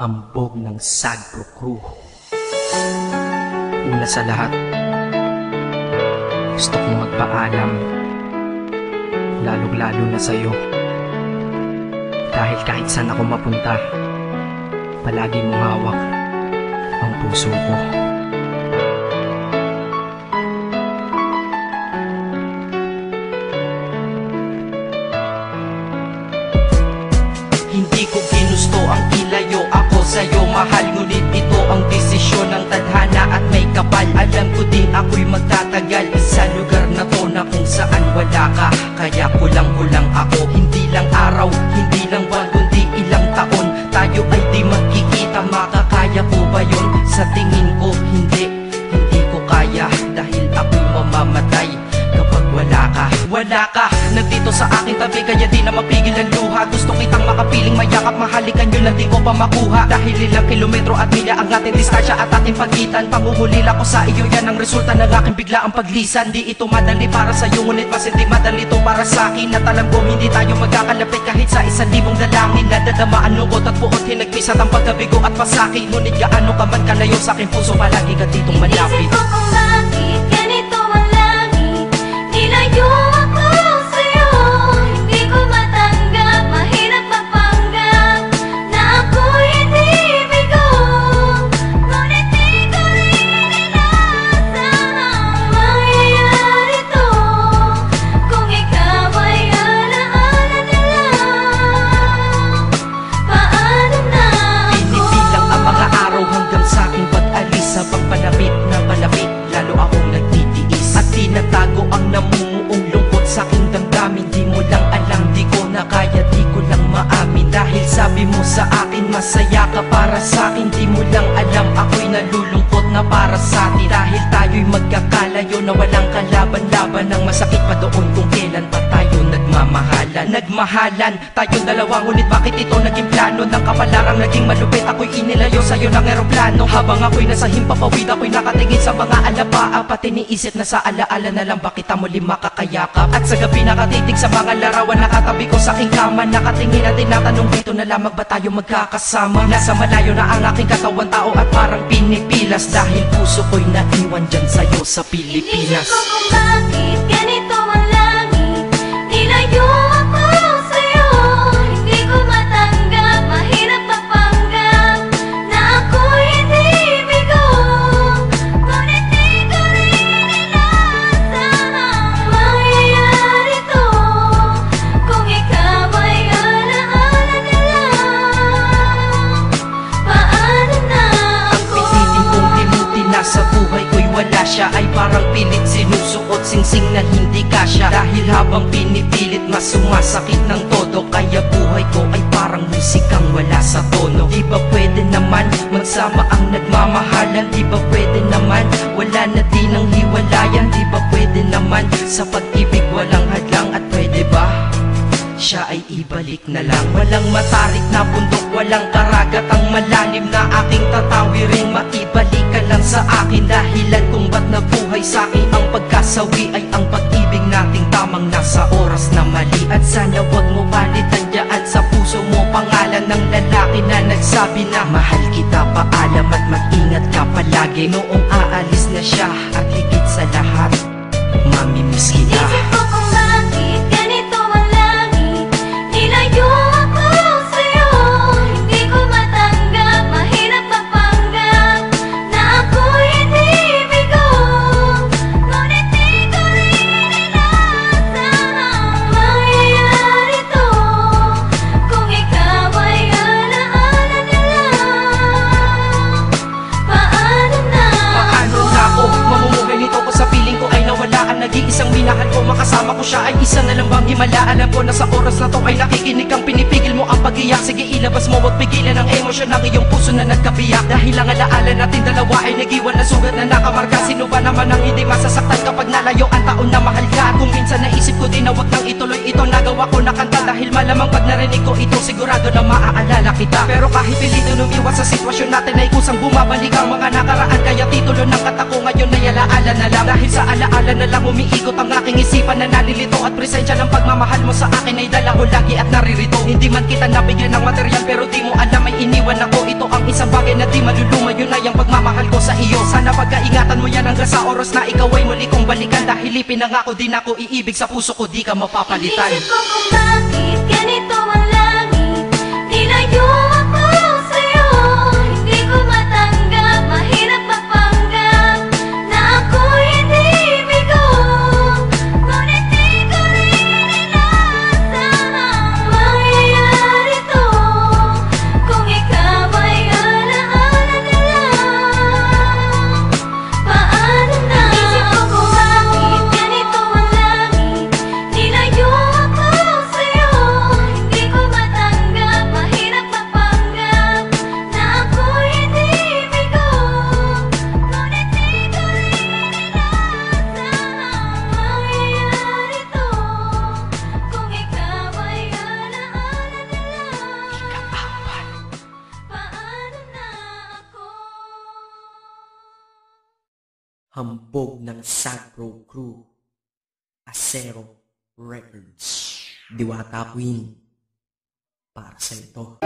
hambog ng Sagpro Crew. Una sa lahat, gusto kong magpaalam, lalong-lalo na sa'yo. Dahil kahit saan ako mapunta, palagi mong hawak ang puso ko. Hindi ko ginusto ang ilayo ako sa'yo, mahal. Ngunit ito ang desisyon ng tadhana at may kapal. Alam ko din ako'y magtatagal sa lugar na to na kung saan wala ka. Kaya kulang-kulang ako, hindi lang araw, hindi lang buwan, kundi ilang taon. Tayo ay di magkikita, makakaya ko ba yun? Sa tingin ko hindi ko kaya. Dahil ako'y mamamatay kapag wala ka. Wala ka, nandito sa aking tabi, kaya di na mapigil ang luha. Gusto kitang makapiling, mayakap, mahalikan yun lang di ko pa makuha. Dahil ilang kilometro at milya ang ating distansya at ating pagitan. Pangungulila ko sa iyo, yan ang resulta ng aking biglaang paglisan. Di ito madali para sa'yo, ngunit mas hindi madali ito para sa'kin. At alam ko hindi tayo magkakalapit kahit sa 1,000 dalangin. Nadadamaan lungkot at buot, hinagpisat ang pagkabigo at pasakit. Ngunit gaano ka man kalayo sa aking puso, palagi ka ditong malapit. Isip ko kung bakit ganito ang langit, nilayo ako sa'yo. Hindi ko matanggap, mahirap mapanggap na ako'y hindi bigo. Ngunit di ko rin inasahang mangyayari to. Kung ikaw ay alaala na lang, paano na ako? Pinipilang ang mga araw hanggang sa aking pag-alis. Sa pagpalapit na palapit, lalo akong nagtitiis. At tinatago ang namumuong lungkot sa aking damdamin. Di mo lang alam, di ko na kaya, di ko lang maamin. Dahil sabi mo sa akin, masaya ka para sa akin. Di mo lang alam, ako'y nalulungkot na para sa atin. Dahil tayo'y magkakalayo na walang kalaban-laban. Ang masakit pa doon kung kailan pa tayo nagmamahalan. Nagmahalan tayong dalawa, ngunit bakit ito naging plano? Ng kapalarang naging malupit, ako'y inilayo sa'yo ng eroplano. Habang ako'y nasa himpapawid, ako'y nakatingin sa mga alapaa. Pati niisip na sa alaala na lang, bakit ang muli makakayakap? At sa gabi nakatitig sa mga larawan, nakatabi ko sa aking kama. Nakatingin at tinatanong, dito na lamang ba tayo magkakasama? Nasa malayo na ang aking katawan, tao at parang pinipilas. Dahil puso ko'y naiwan dyan sa'yo sa Pilipinas. Inisip ko kung bakit ganito ang langit, nilayo ako sa'yo. Hindi ko matanggap, mahirap mapanggap na ako'y hindi bigo. Ngunit di ko rin inasahang mangyayari to. Kung ikaw ay alaala na lang, paano na ako? Pilitin kong limutin na sa buhay ko'y wala siya. Ay parang pilit sinusuot, singsing na hindi kasya. Dahil habang pinipilit, mas sumasakit ng todo. Kaya buhay ko ay parang musikang wala sa tono. Di ba pwede naman magsama ang nagmamahalan? Di ba pwede naman wala na din ang hiwalayan? Di ba pwede naman sa pag-ibig walang hadlang? At pwede ba siya ay ibalik na lang? Walang matarik na bundok, walang karagat ang malalim na aking tatawirin. Maibalik ka lang sa akin, dahilan kung ba't nabuhay sa akin ang pagkasawi ay ang pag-ibig nating tamang nasa oras na mali. At sana wag mo palitan dyan sa puso mo pangalan ng lalaki na nagsabi na mahal kita, paalam at mag-ingat ka palagi. Noong aalis na siya at higit sa lahat, mamimiss kita. Isip ko kung bakit ganito ang langit, nilayo ako sa'yo. Hindi ko matanggap, mahirap mapanggap na ako'y hindi bigo. Ngunit di ko rin inasahang mangyayari to. Kung ikaw ay alaala na lang, paano na Paano na ako mamumuhay nito ko sa piling ko ay nawala ang nag-iisang minahal ko? Makasama ko siya ay isa na lang bang himala? Alam ko na sa oras na to ay nakikinig kang pinipigil mo ang pag-iyak. Sige ilabas mo, wag pigilan ang emosyon ng iyong puso na nagkabiyak. Dahil ang alaala natin dalawa ay nag-iwan na sugat na nakamarka. Sino ba naman ang hindi masasaktan kapag nalayo ang taon na mahal ka? Kung minsan naisip ko din na wag nang ituloy ito, nagawa ko na kanta. Dahil malamang pag narinig ko ito, sigurado na maaalala kita. Pero kahit pilito lumiwas sa sitwasyon natin ay kusang bumabalik ang mga nakaraan. Kaya titulo ng kata ko ngayon ay alaala na lang. Dahil sa alaala na lang umiikot ang aking isipan na nalilito at presensya ng pagmamahal pagmamahal mo sa akin ay dala ko lagi at naririto. Hindi man kita nabigyan ng material pero di mo alam ay iniwan ako. Ito ang isang bagay na di maluluma, yun ay ang pagmamahal ko sa iyo. Sana pagkaingatan mo yan hanggang sa oras na ikaw ay muli kong balikan. Dahil ipinangako din ako iibig sa puso ko, di ka mapapalitan. Isip ko kung bakit ganito ang langit. Nilayo ako sa'yo, hindi ko matanggap. Mahirap mapanggap na ako'y hindi bigo. Ngunit di ko rin inasahang mangyayari to. Kung ikaw ay alaala na lang, paano na? Isip ko kung bakit ganito ang langit. Nilayo ako sa'yo, hindi ko matanggap. Mahirap mapanggap na ako'y hindi bigo. Ngunit di ko rin inasahang mangyayari to. Kung ikaw ay alaala na lang, paano na ako? Hambog ng Sagro Crew, Acero Records, Diwata Queen, para sa ito.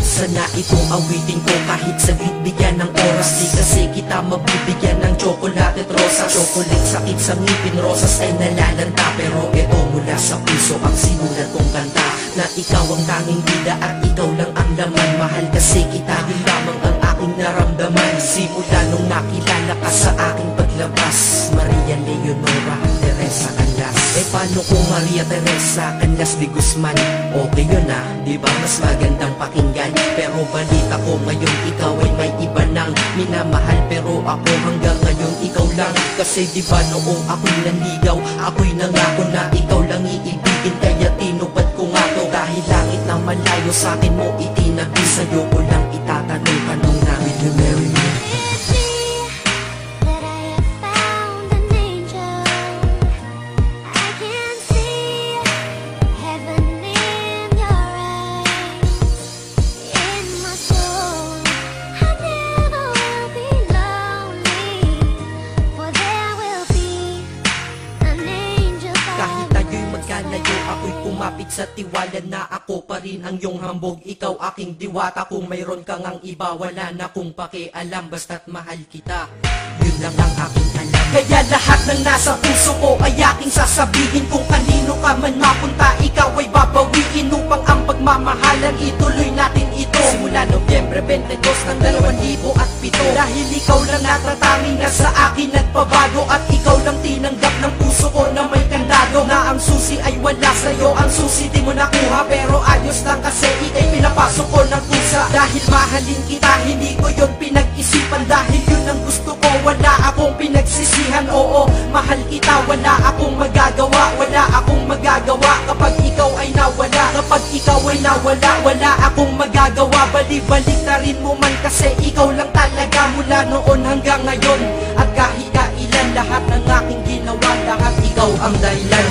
Sana itong awitin ko kahit saglit bigyan ng oras. Di kasi kita mabibigyan ng tsokolate at rosas. Chocolate sakit sa ngipin, rosas ay nalalanta. Pero ito mula sa puso ang sinulat kong kanta. Na ikaw ang tanging bida at ikaw lang ang laman. Mahal kasi kita, yun lamang ang aking naramdaman. Simula nung nakilala ka sa aking paglabas. Maria Leonora Teresa Canlas. Paano kung Maria Teresa Canlas de Guzman? Okay yun ah, di ba mas magandang pakinggan? Pero balita ko ngayon ikaw ay may iba nang minamahal. Pero ako hanggang ngayon ikaw lang. Kasi di ba noong ako'y nanligaw, ako'y nangako na ikaw lang iibigin. Kaya tinupad ko nga to. Dahil langit na malayo sa akin mo itinabi. Sa'yo ko lang itatanong na, will you marry me? Kumapit sa tiwala na ako pa rin ang iyong hambog. Ikaw aking diwata, kung mayroon kang ang iba wala na kung pakialam. Basta't mahal kita, yun lang ang aking alam. Kaya lahat ng nasa puso ko ay aking sasabihin. Kung kanino ka man mapunta, ikaw ay babawiin. Upang ang pagmamahalan ituloy natin ito. Simula Nobyembre 22 ng 2007. Dahil ikaw lang natatanging na sa akin nagpabago. At ikaw lang tinanggap ng puso ko na may kandado. Na ang susi ay wala sa'yo, ang susi di mo nakuha. Pero ayos lang kasi ikay pinapasok ko ng pusa. Dahil mahalin kita, hindi ko yun pinag-isipan. Dahil yun ang gusto ko, wala akong pinagsisihan. Oo, mahal kita, wala akong magagawa. Wala akong magagawa kapag ikaw ay nawala. Kapag ikaw ay nawala, wala akong magagawa. Balik na rin mo man kasi ikaw lang talaga. Mula noon hanggang ngayon at kahit kailan, lahat ng aking ginawa, lahat ikaw ang dahilan.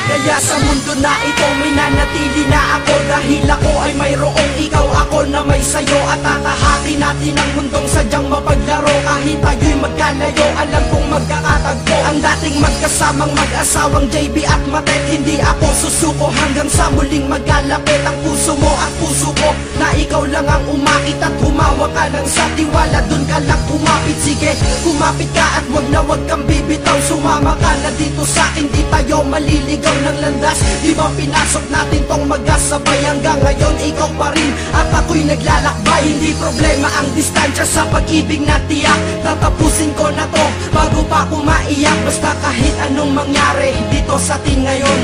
Kaya sa mundo na ito may nanatili na ako. Dahil ako ay mayroong ikaw, ako na may sayo. At tatahati natin ang mundong sadyang mapaglaro. Kahit tayo'y magkalayo, alam kong magkakatagpo. Ang dating magkasamang mag-asawang JB at Matet. Hindi ako susuko hanggang sa muling magkalapit. Ang puso mo at puso ko, na ikaw lang ang umakit. At humawak ka lang sa tiwala, dun ka lang kumapit. Sige, kumapit ka at wag na wag kang bibitaw. Sumama ka na dito sa akin, di tayo maliligaw ng landas. Di ba pinasok natin tong magkasabay? Hanggang ngayon ikaw pa rin at ako'y naglalakbay. Hindi problema ang distansya sa pag-ibig na tiyak. Tatapusin ko na to bago pa ako maiyak. Basta kahit anong mangyari dito sa atin ngayon,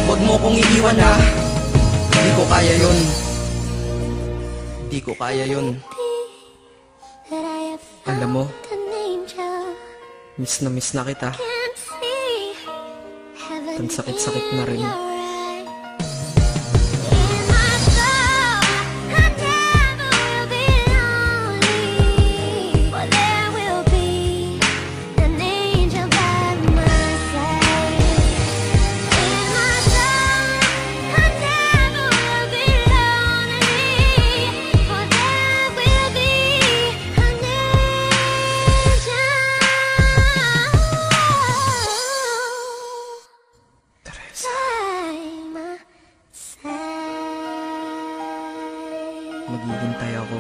wag mo kong iiwan ha. Di ko kaya yun. Di ko kaya yun. Alam mo, miss na kita. At ang sakit-sakit na rin. Maghihintay ako.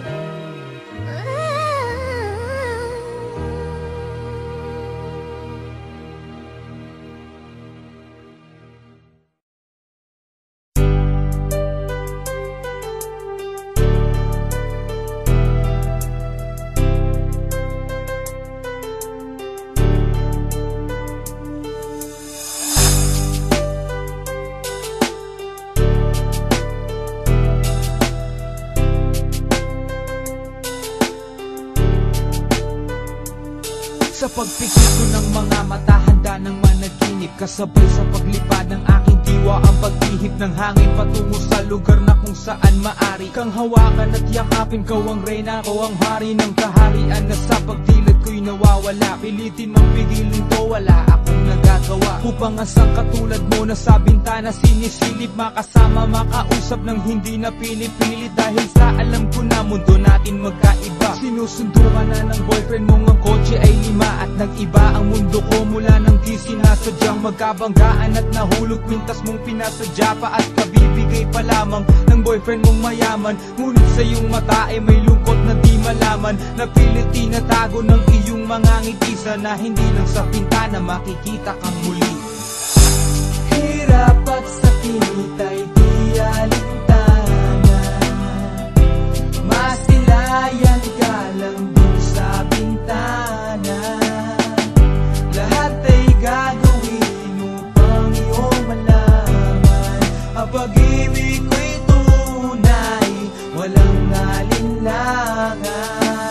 Sa pagpikit ko ng mga mata, handa ng managinip. Kasabay sa paglipad ng aking diwa, ang pag-ihip ng hangin patungo sa lugar na kung saan maari kang hawakan at yakapin. Kau ang reyna, ko ang hari ng kaharian na sa pagdilid ko'y nawawala. Pilitin mang pigilin to, wala akong nagagawa. Upang asang katulad mo na sa bintana sinisilip, makasama, makausap ng hindi na pinipilit. Dahil sa alam ko na mundo natin magkaiba. Sinusundo ka na ng boyfriend mong ang kotse ay 5 at nag-iba ang mundo ko mula nang di sinasadyang magkabanggaan at nahulog mintas mong pinasadya pa at kabibigay pa lamang ng boyfriend mong mayaman. Ngunit sa iyong mata ay may lungkot na di malaman, napilit tinatago ng iyong mga ngiti na hindi lang sa pintana makikita kang muli. Hirap at sakit ay di alintana, masilayan ka lang dun sa bintana. Lahat ay gagawin upang iyong malaman ang pag-ibig ko'y tunay, walang alinlangan.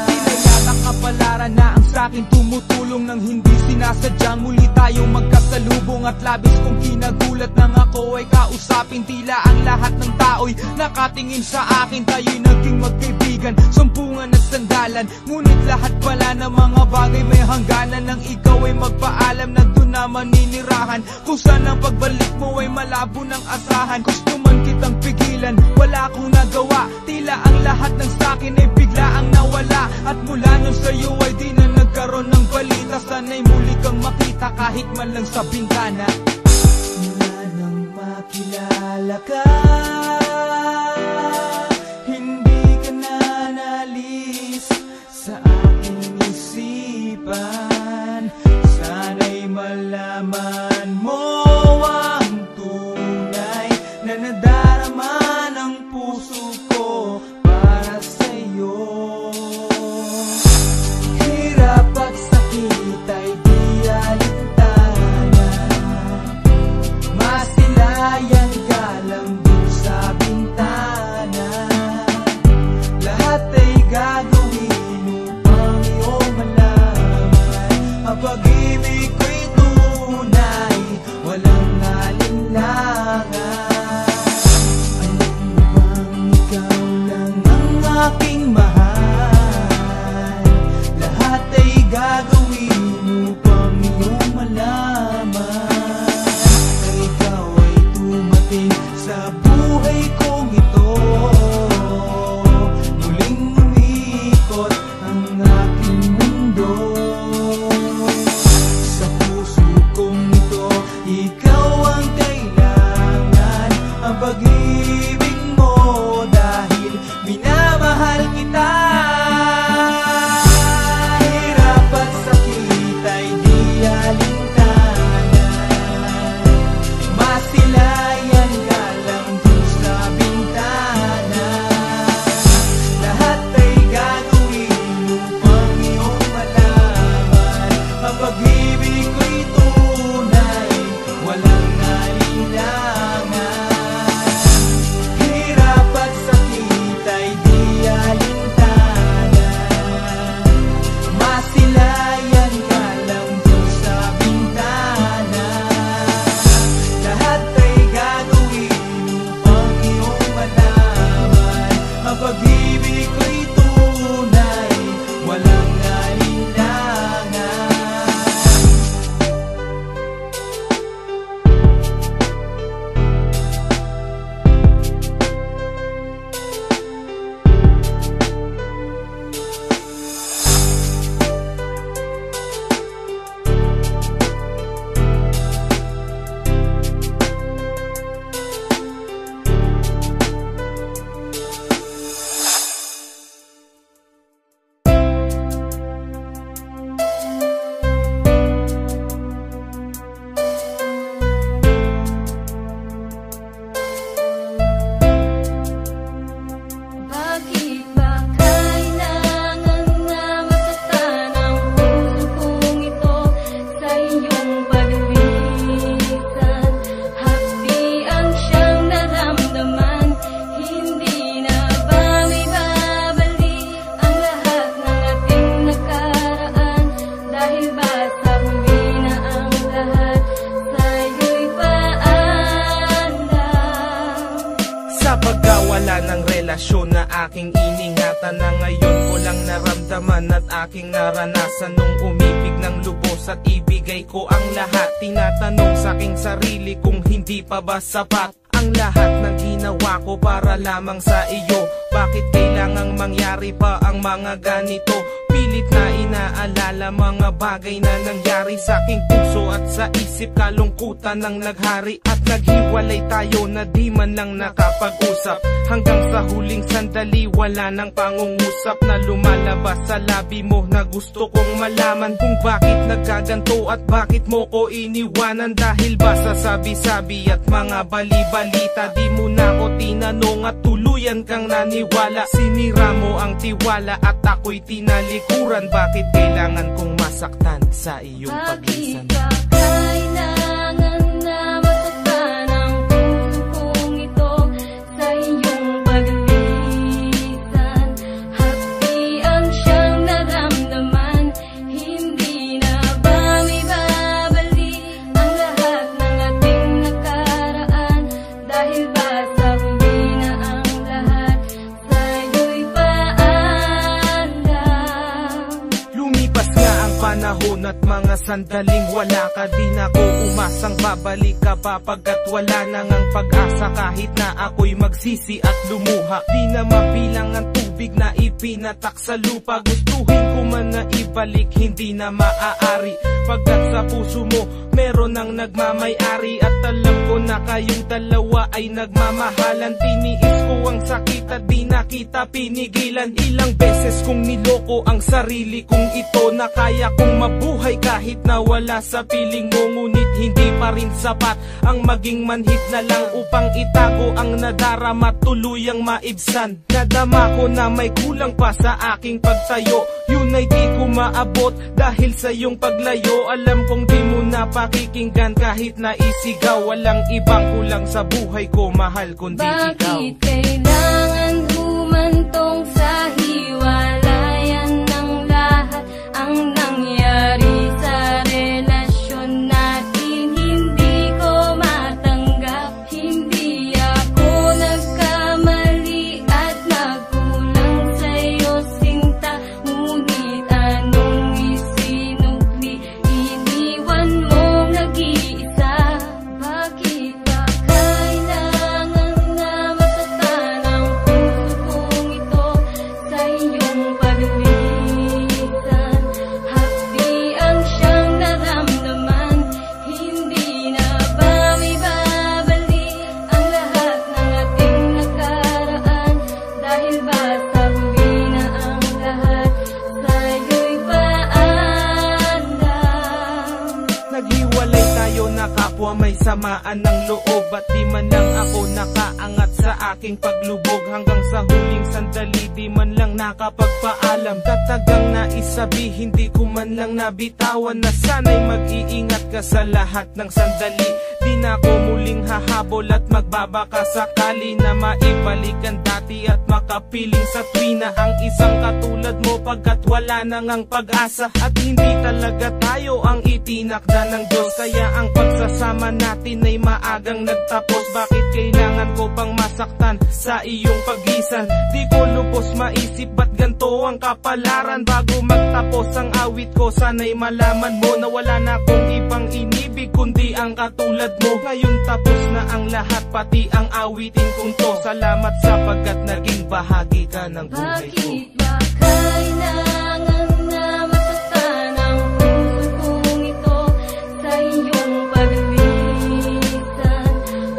Tinayatak kapalaran na ang sa'kin tumutulong nang hindi sinasadyang muli tayong magkasalubong. At labis kong kinagulat nang ako ay kausapin. Tila ang lahat ng tao'y nakatingin sa akin. Tayo'y naging magkaibigan, sumpungan at sandalan. Ngunit lahat pala ng mga bagay may hangganan. Nang ikaw ay magpaalam na doon na maninirahan, kung saan ang pagbalik mo ay malabo ng asahan. Gusto man kitang pigilan, wala akong nagawa. Tila ang lahat ng sakin ay bigla ang nawala. At mula nun sa'yo ay di na nagkaroon ng balita. Sana'y muli kang makita kahit man lang sa bintana. Mula nang makilala ka, hindi ka na nalis sa aking isipan. Sana'y malaman mo ang tunay na nadarama ng puso ko para sa'yo. Hirap at sakit ay di alintana, masilayan ka lang dun sa aking iningatan na ngayon ko lang naramdaman at aking naranasan nung umibig ng lubos at ibigay ko ang lahat. Tinatanong sa aking sarili kung hindi pa ba sapat ang lahat ng ginawa ko para lamang sa iyo. Bakit kailangang mangyari pa ang mga ganito? Pilit na inaalala mga bagay na nangyari sa aking puso at sa isip. Kalungkutan ng naghari at naghiwalay tayo na di man lang nakapag-usap. Hanggang sa huling sandali wala nang pangungusap na lumalabas sa labi mo na gusto kong malaman kung bakit nagkaganto at bakit mo ko iniwanan. Dahil ba sa sabi-sabi at mga bali-balita di mo na ko tinanong at tuluyan kang naniwala. Sinira mo ang tiwala at ako'y tinalikuran. Bakit kailangan kong masaktan sa iyong paglisan? Bakit ba kailangan na masaktan ang puso kong ito sa iyong paglisan? Happy ang siyang naramdaman, hindi na ba may babalik ang lahat ng ating nakaraan? Dahil ba sa huli na ang lahat sa'yo'y paalam? Lumipas nga ang panahon at mga sandaling wala ka. Di na ko umasang babalik ka pa pagkat wala nang ang pag-asa. Kahit na ako'y magsisi at lumuha, di na mabilang ang tubig na ipinatak sa lupa. Gustuhin ko man na ibalik, hindi na maaari pagkat sa puso mo meron nang nagmamay-ari. At alam ko na kayong dalawa ay nagmamahalan. Tiniis ko ang sakit at di na kita pinigilan. Ilang beses kong niloko ang sarili kong ito na kaya kong mabuhay kahit na wala sa piling mo. Ngunit hindi pa rin sapat ang maging manhid na lang upang itago ang nadarama, tuluyang maibsan. Nadama ko na may kulang pa sa aking pagtayo, yun ay di ko maabot dahil sa iyong paglayo. Alam kong di mo na pakikinggan kahit na isigaw. Walang ibang kulang sa buhay ko, mahal, kundi ikaw. Bakit kailangan humantong sa hiwalayan ng lahat ang nangyari sa relasyon natin? Hindi ko matanggap, hindi ako nagkamali at nagkulang sa'yo sinta. Ngunit anong isinukli, iniwan mong nag-iisa. Bakit ba kailangan na masaktan ang puso kong ito sa iyong paglisan? Happy ang siyang naramdaman, hindi na ba may babalik ang lahat ng ating nakaraan? Dahil ba sa huli na ang lahat sa'yo'y paalam? Naghiwalay tayo na kapwa may samaan ng loob at di man lang ako nakaangat sa aking paglubog. Hanggang sa huling sandali di man lang nakapagpaalam. Tatagang naisabi, hindi ko man lang nabitawan na sana'y mag-iingat ka sa lahat ng sandali. Di na ako muling hahabol at magbabaka sakali na maibalik ang dati at makapiling sa tuwina ang isang katulad mo pagkat wala nang ang pag-asa. At hindi talaga tayo ang itinakda ng Diyos, kaya ang pagsasama natin ay maagang nagtapos. Bakit kailangan ko pang masaktan sa iyong paglisan? Di ko lubos maisip ba't ganto ang kapalaran. Bago magtapos ang awit ko, sana'y malaman mo na wala na akong ibang inibig kundi ang katulad mo. Ngayon tapos na ang lahat, pati ang awitin kong to. Salamat sapagkat naging bahagi ka ng buhay ko. Bakit ba kailangan na masaktan ang puso kong ito sa iyong paglisan?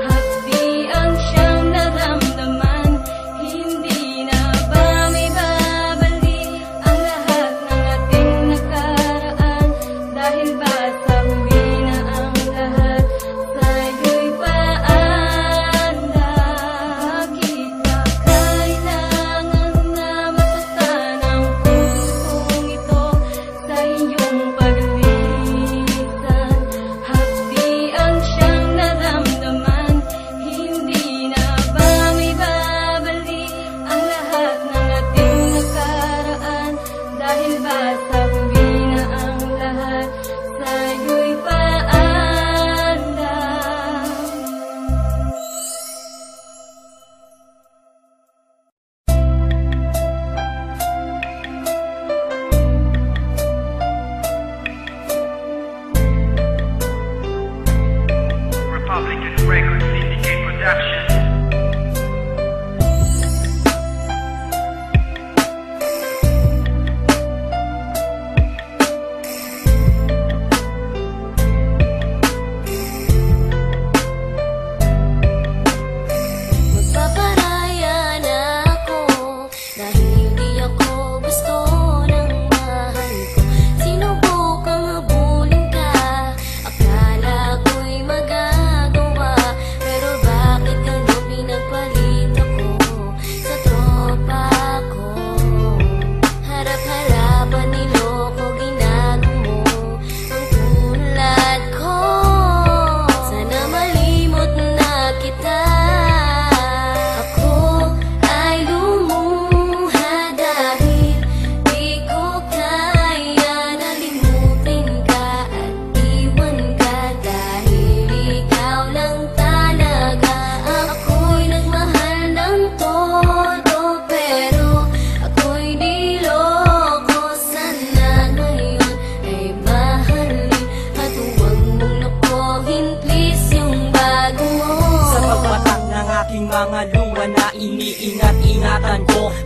Happy ang siyang naramdaman, hindi na ba may babalik ang lahat ng ating nakaraan? Dahil ba sa huli na ang lahat sa'yo'y paalam? Bakit ba kailangan na masaktan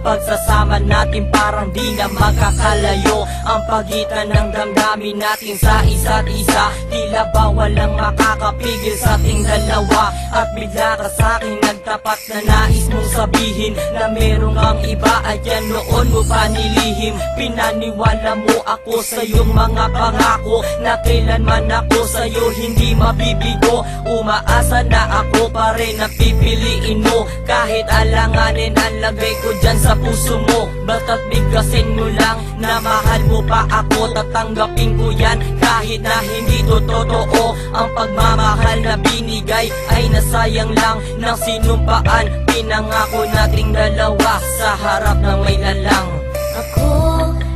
Pagsasama natin parang di na makakalayo ang pagitan ng damdamin natin sa isa't isa. Tila ba walang makakapigil sa ating dalawa. At bigla ka sa'kin nagtapat na nais mong sabihin na merong ang iba at yan noon mo pa nilihim. Pinaniwala mo ako sa iyong mga pangako na kailanman ako sa'yo hindi mabibigo. Umaasa na ako pa rin na pipiliin mo kahit alanganin ang lagay ko dyan sa puso mo. Basta't bigkasin mo lang na mahal mo pa ako, tatanggapin ko yan kahit na hindi to totoo. Ang pagmamahal na binigay ay nasayang lang ng sinumpaan. Pinangako nating dalawa sa harap ng may lalang. Ako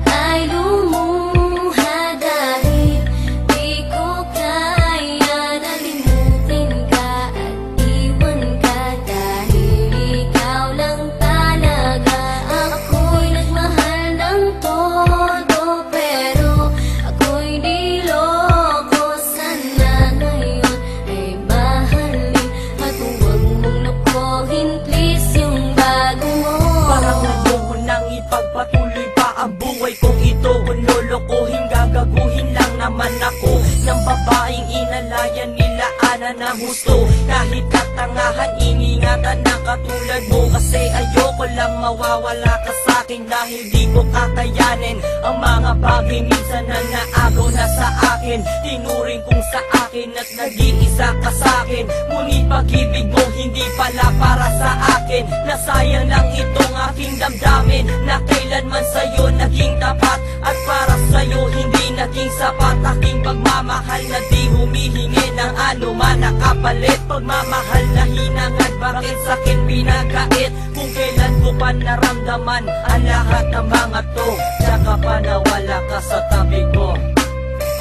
ay lumuha dahil di ko kaya na limutin ka at iwan ka, dahil ikaw lang talaga. Ako'y nagmahal ng todo pero ako'y di loko. Sana ngayon ay mahalin at huwag mong lokohin please yung bago mo. Parang ayoko nang ipagpatuloy pa ang buhay kong ito. Kung lolokohin, gagaguhin lang naman ako ng babaeng inalayan nila ana ng gusto. Kahit katangahan, iningatan na katulad mo. Kasi ayoko lang mawawala ka sa'kin dahil di ko kakayanin ang mga bagay minsan na naagaw na sa akin. Tinuring kong sa akin at nag-iisa ka sa'kin. Ngunit pag-ibig mo hindi pala para sa akin. Nasayang lang itong aking damdamin na kailanman sa'yo naging tapat. At para sa'yo hindi naging sapat aking pagmamahal na di humihingi ng anuman na kapalit. Pagmamahal na hinangad, bakit sa'kin pinagkait? Kung kailan ko pa naramdaman ang lahat ng mga to, tsaka pa nawala ka sa tabi ko.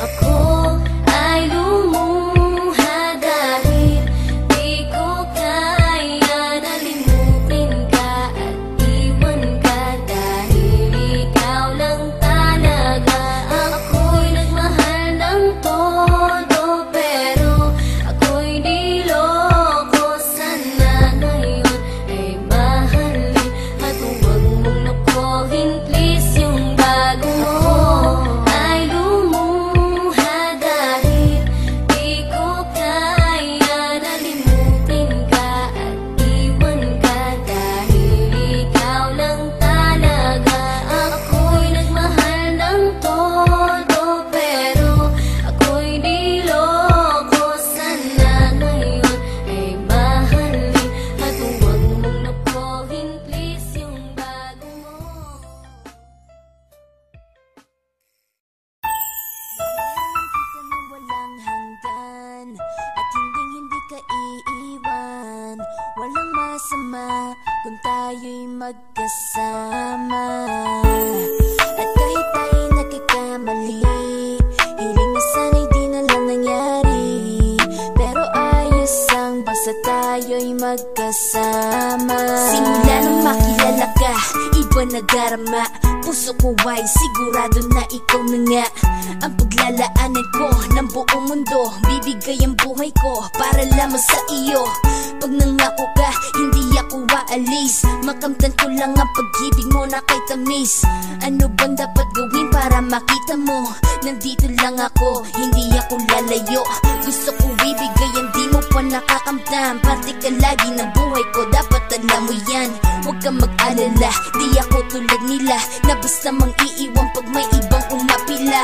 Ako ay lumuha dahil di ko kaya na limutin ka at iwan ka, dahil ikaw lang talaga. Ako'y nagmahal ng todo pero ako'y di loko. Sana ngayon ay mahalin at huwag mong lokohin please yung bago mo. Ay lumuha dahil di ko kaya na limutin ka at iwan ka, dahil ikaw lang talaga. Ako'y nagmahal ng todo pero ako'y di loko. Sana ngayon ay mahalin at huwag mong lokohin please yung bago mo. Kita na walang hanggan at hindi ka iiwan. Walang masama kung tayo'y magkasama. At kahit tayo'y nagkakamali, hiling na sana'y di na lang nangyari. Pero ayos ang basta tayo'y magkasama. Simula nang makilala ka, iba nadarama. Puso ko ay sigurado na ikaw na nga ang paglalaanan ko ng buong mundo. Bibigay ang buhay ko para lamang sa iyo. Pag nangako ka, hindi ako aalis. Makamtan ko lang ang pag-ibig mo na kay tamis. Ano bang dapat gawin para makita mo? Nandito lang ako, hindi ako lalayo. Gusto ko ibigay ang di mo pa nakakamtam. Parte ka lagi ng buhay ko, dapat alam mo yan. Huwag kang mag-alala, di ako tulad nila na basta mang iiwan pag may ibang umapila.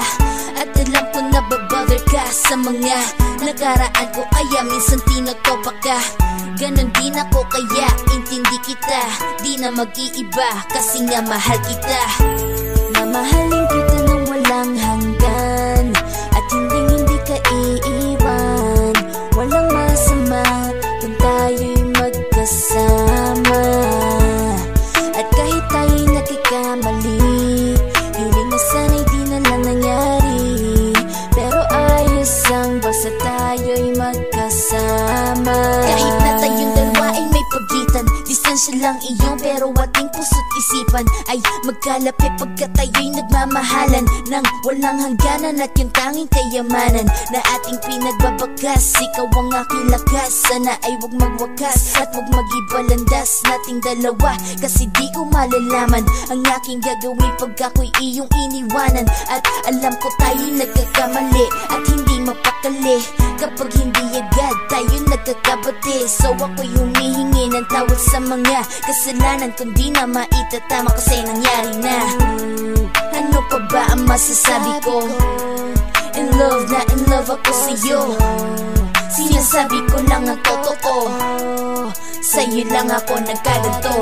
At alam ko na babother ka sa mga nakaraan ko, kaya minsan tinotopa ka. Ganon din ako kaya intindi kita. Di na mag-iiba kasi nga mahal kita. Mamahalin kita ng walang hanggan at hindi ka iiwan. Walang masama kung tayo'y magkasama. At kahit tayo'y nagkakamali, hiling na sana'y di na lang nangyari. Pero ayos ang basta tayo'y magkasama. Kahit na tayong dalawa ay may pagitan, distansya puso lang iyong pero ating puso't isipan ay magkalapit pagkat tayo'y nagmamahalan ng walang hangganan at yung tanging kayamanan na ating pinagbabakas. Ikaw ang aking lakas, sana ay wag magwakas at wag mag-ibalandas nating dalawa, kasi di ko malalaman ang aking gagawin pag ako'y iyong iniwanan. At alam ko tayo'y nagkakamali at hindi mapakali kapag hindi agad tayo nagkakabati. So ako'y humihingi ng tawad sa mga kasalanan kung di na maitatama kasi nangyari na. Ano pa ba ang masasabi ko? In love na in love ako sa'yo. Sinasabi ko lang ang totoo, sa'yo lang ako nagkaganto.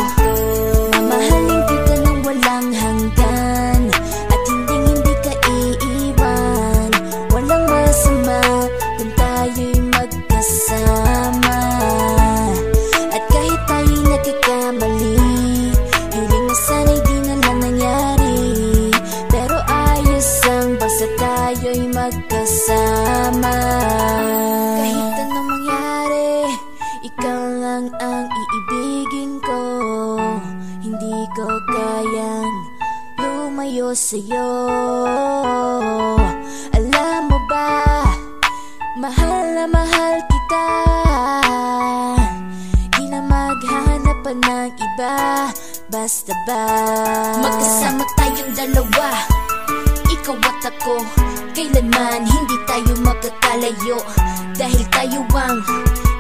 Mamahalin kita ng walang hanggan at hindi ka iiwan. Walang masama kung tayo'y magkasama. At kahit tayo'y nagkakamali, hiling na sana'y di na lang nangyari. Pero ayos ang basta tayo'y magkasama. Kahit anong mangyari, ikaw lang ang iibigin ko. Hindi ko kayang lumayo sa'yo. Alam mo ba, mahal na mahal kita. Di na maghanap pa ng iba. Basta ba magkasama tayong dalawa, ikaw at ako, kailanman hindi tayo magkakalayo. Dahil tayo ang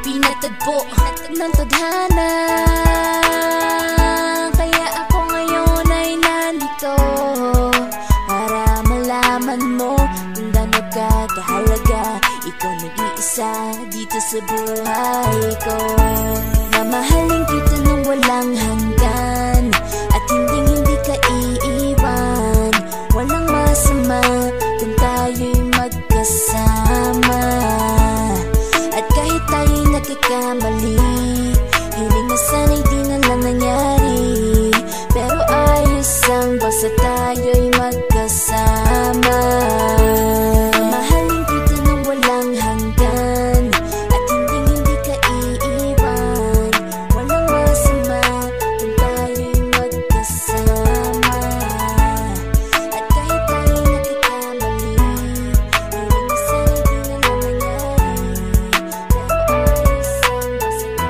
pinatagpo ng tadhana. Kaya ako ngayon ay nandito para malaman mo kung gaano ka kahalaga. Ikaw nag-iisa dito sa buhay ko. Mamahalin kita ng walang hanggan at hindi ka iiwan. Walang masama kung tayo'y magkasama. At kahit tayo'y nagkakamali, hiling na sana'y di na lang nangyari. Pero ayos ang basta tayo'y magkasama. Mahalin kita ng walang hanggan at hindi ka iiwan. Walang masama kung tayo'y magkasama. At kahit tayo'y nagkakamali, hiling na sana'y di na lang nangyari. Pero ayos ang basta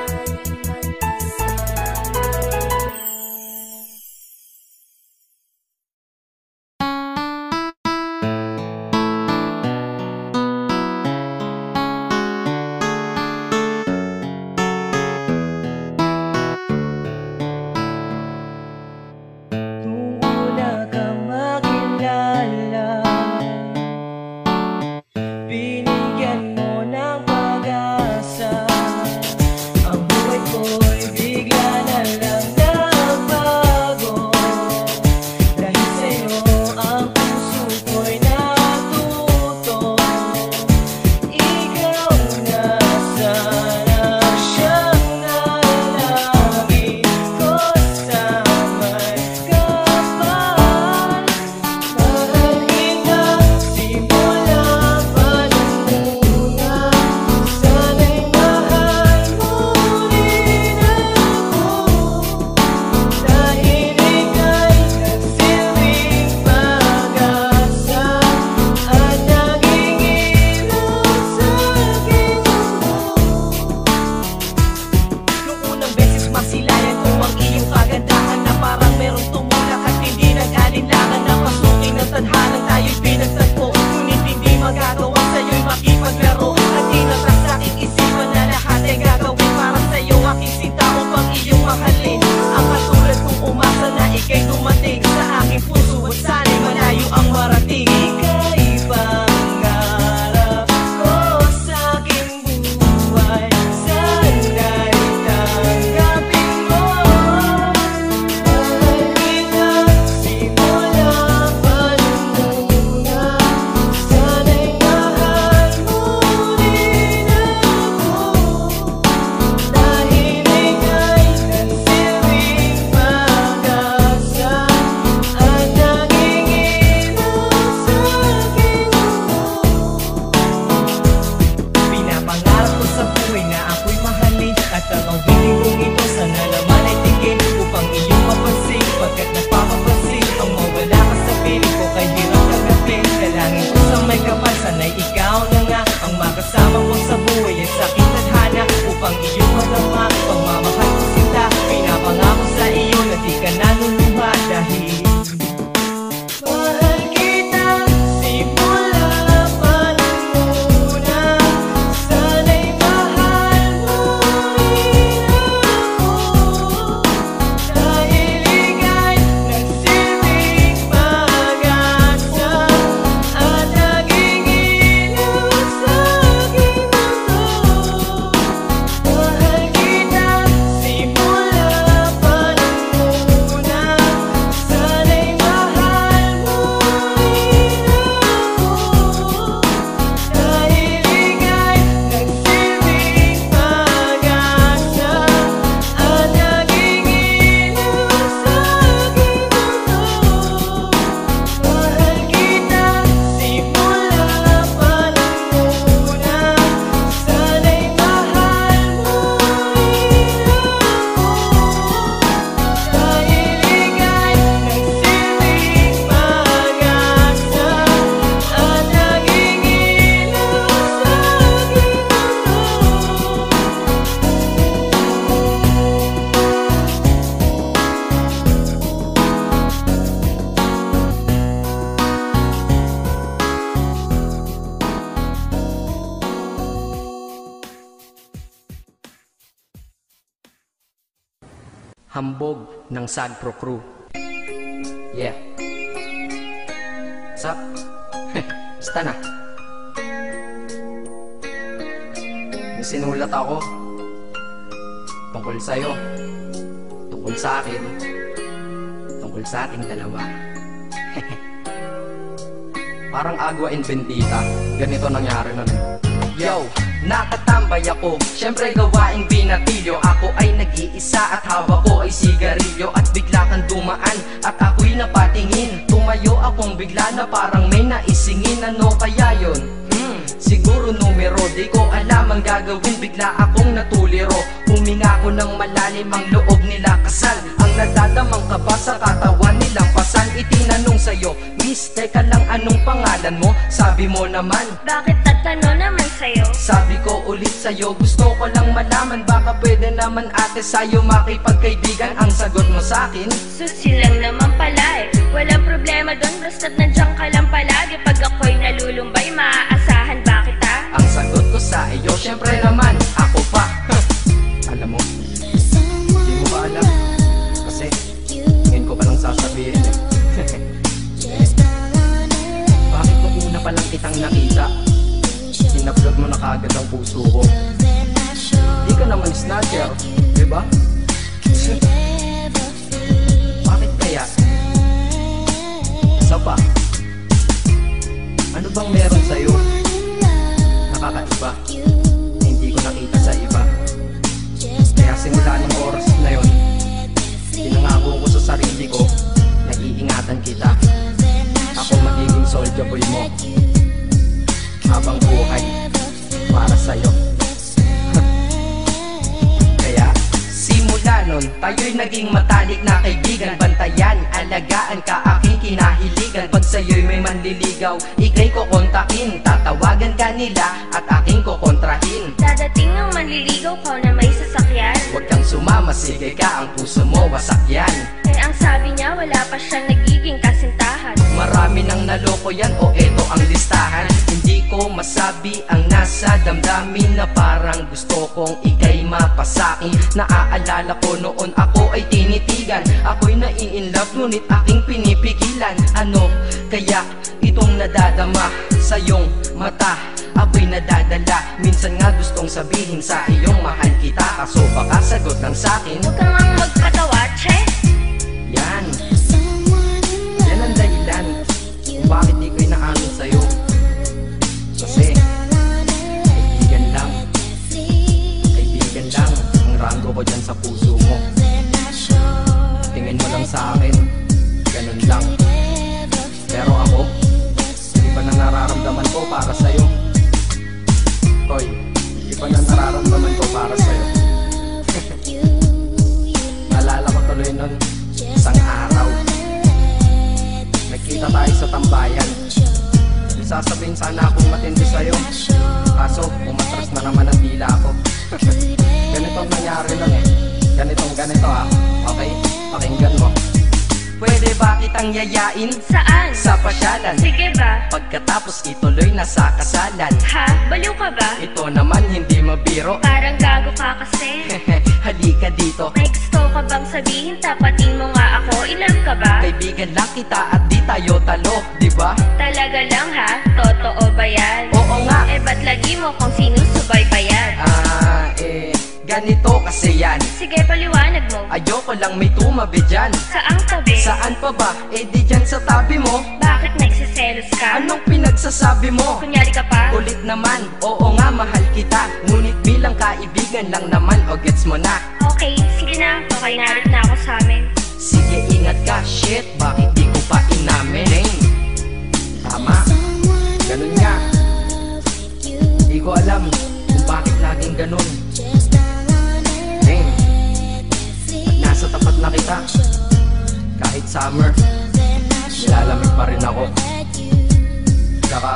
Panalangin ko sa may kapal, sana'y ikaw na nga ang makasama ko sa buhay at sa aking tadhana, upang iyong madama pagmamahal ko sinta. Pinapangako sa iyo na di ka naluluha dahil mahal kita simula pa lang muna. Sana'y mahal mo rin ako, dahil ika'y nagsilbing pag-asa at naging ilaw sa aking mundo. Mahal kita simula pa lang muna. Sana'y mahal mo rin ako, dahil ika'y nagsilbing pag-asa at naging ilaw sa aking mundo. Mahal kita simula pa lang muna. Sana'y mahal mo rin ako, dahil ika'y nagsilbing pag-asa at naging ilaw sa Hambog ng Sagpro Crew. Yeah. What's up? Basta na. May sinulat ako tungkol sa'yo, tungkol sa akin, tungkol sa ating dalawa. Parang Agua and Bendita. Ganito nangyari nun. Yo, nakatambay ako, syempre gawaing binatilyo. Ako ay nag-iisa at hawak ko ay sigarilyo. At bigla kang dumaan at ako'y napatingin. Tumayo akong bigla na parang may naisingin. Ano kaya yun? Siguro numero, di ko alam ang gagawin. Bigla akong natuliro, huminga ko ng malalim, ang loob nila kasal. Ang nadadamang kaba sa katawan nilang pasan. Itinanong sa'yo, Miss, teka lang, anong pangalan mo? Sabi mo naman, Bakit tatanong naman sa'yo? sabi ko ulit sa'yo, gusto ko lang malaman. Baka pwede naman ate sa'yo makipagkaibigan. Ang sagot mo sa'kin, Susi lang naman pala eh. Walang problema doon, basta't nandiyan ka lang palagi. Pag ako'y nalulumbay, maaasahan ba kita? ang sagot ko sa iyo, syempre naman, ako pa. Alam mo, hindi mo ba alam? Kasi, ngayon ko palang sasabihin eh. Bakit nung una pa lang kitang nakita, sinablog mo na kagad ang puso ko? Di ka naman snatcher, di ba? Bakit kaya? Isa pa, ano bang meron sa'yo? Nakakaiba, na hindi ko nakita sa iba. Kaya simula ng oras na yon, pinangako ko sa sarili ko na iingatan kita. Ako magiging soldier boy mo habang buhay para sa'yo. Kaya simula nun, tayo'y naging matalik na kaibigan. Bantayan, alagaan ka, aking kinahiligan. Pag sa'yo'y may manliligaw, ika'y kukontakin. Tatawagan ka nila at aking kukontrahin. Dadating ang manliligaw ko na may sasakyan. Huwag kang sumama, sige ka, ang puso mo wasak yan. Eh ang sabi niya, wala pa siyang nagiging kasintahan. Marami nang naloko yan, o eto ang listahan. Hindi ko masabi ang nasa damdamin, na parang gusto kong ika'y mapasakin. Naaalala ko noon ako ay tinitigan, ako'y nai-inlove ngunit aking pinipigilan. Ano kaya itong nadadama sa iyong mata? Ako'y nadadala, minsan nga gustong sabihin sa iyong mahal kita. Kaso baka sagot lang sa'kin, Huwag kang ang magpatawa, che. yan ang dahilan kung bakit di ko inaamin sa'yo. Kasi kaibigan lang ang rango ko dyan sa puso mo. Tingin mo lang sa akin, ganun lang. Pero ako, iba na nararamdaman ko para sa'yo. Hoy, iba na nararamdaman ko para sa'yo. rin sana akong matindi sa'yo, kaso umatras na naman ang dila ko. Ganitong nangyari lang eh. Ganito okay? Pakinggan mo. Pwede ba kitang yayain? Saan? Sa pasyalan. Sige ba? Pagkatapos ituloy na sa kasalan. Ha? Baliw ka ba? Ito naman hindi mabiro. Parang gago ka kasi. Halika dito. May gusto ka bang sabihin? Tapatin mo nga ako. Ilan ka ba? Kaibigan lang kita at di tayo talo, di ba? Talaga lang ha? Totoo ba yan? Oo nga. Eh ba't lagi mo kung sinusubaybayan? Ganito kasi yan. Sige, paliwanag mo. Ayoko lang may tumabi dyan. Saang tabi? Saan pa ba? Eh di dyan sa tabi mo. Bakit nagsiselos ka? Anong pinagsasabi mo? Kunyari ka pa? Ulit naman, oo nga mahal kita. Ngunit bilang kaibigan lang naman, o gets mo na. Okay, sige na. Okay, narit na ako sa amin. Sige ingat ka, shit, bakit di ko pa inamin? Tama, ganun nga. Di ko alam kung bakit laging ganun. Nasa tapat na kita, kahit summer, nilalamig pa rin ako. Saka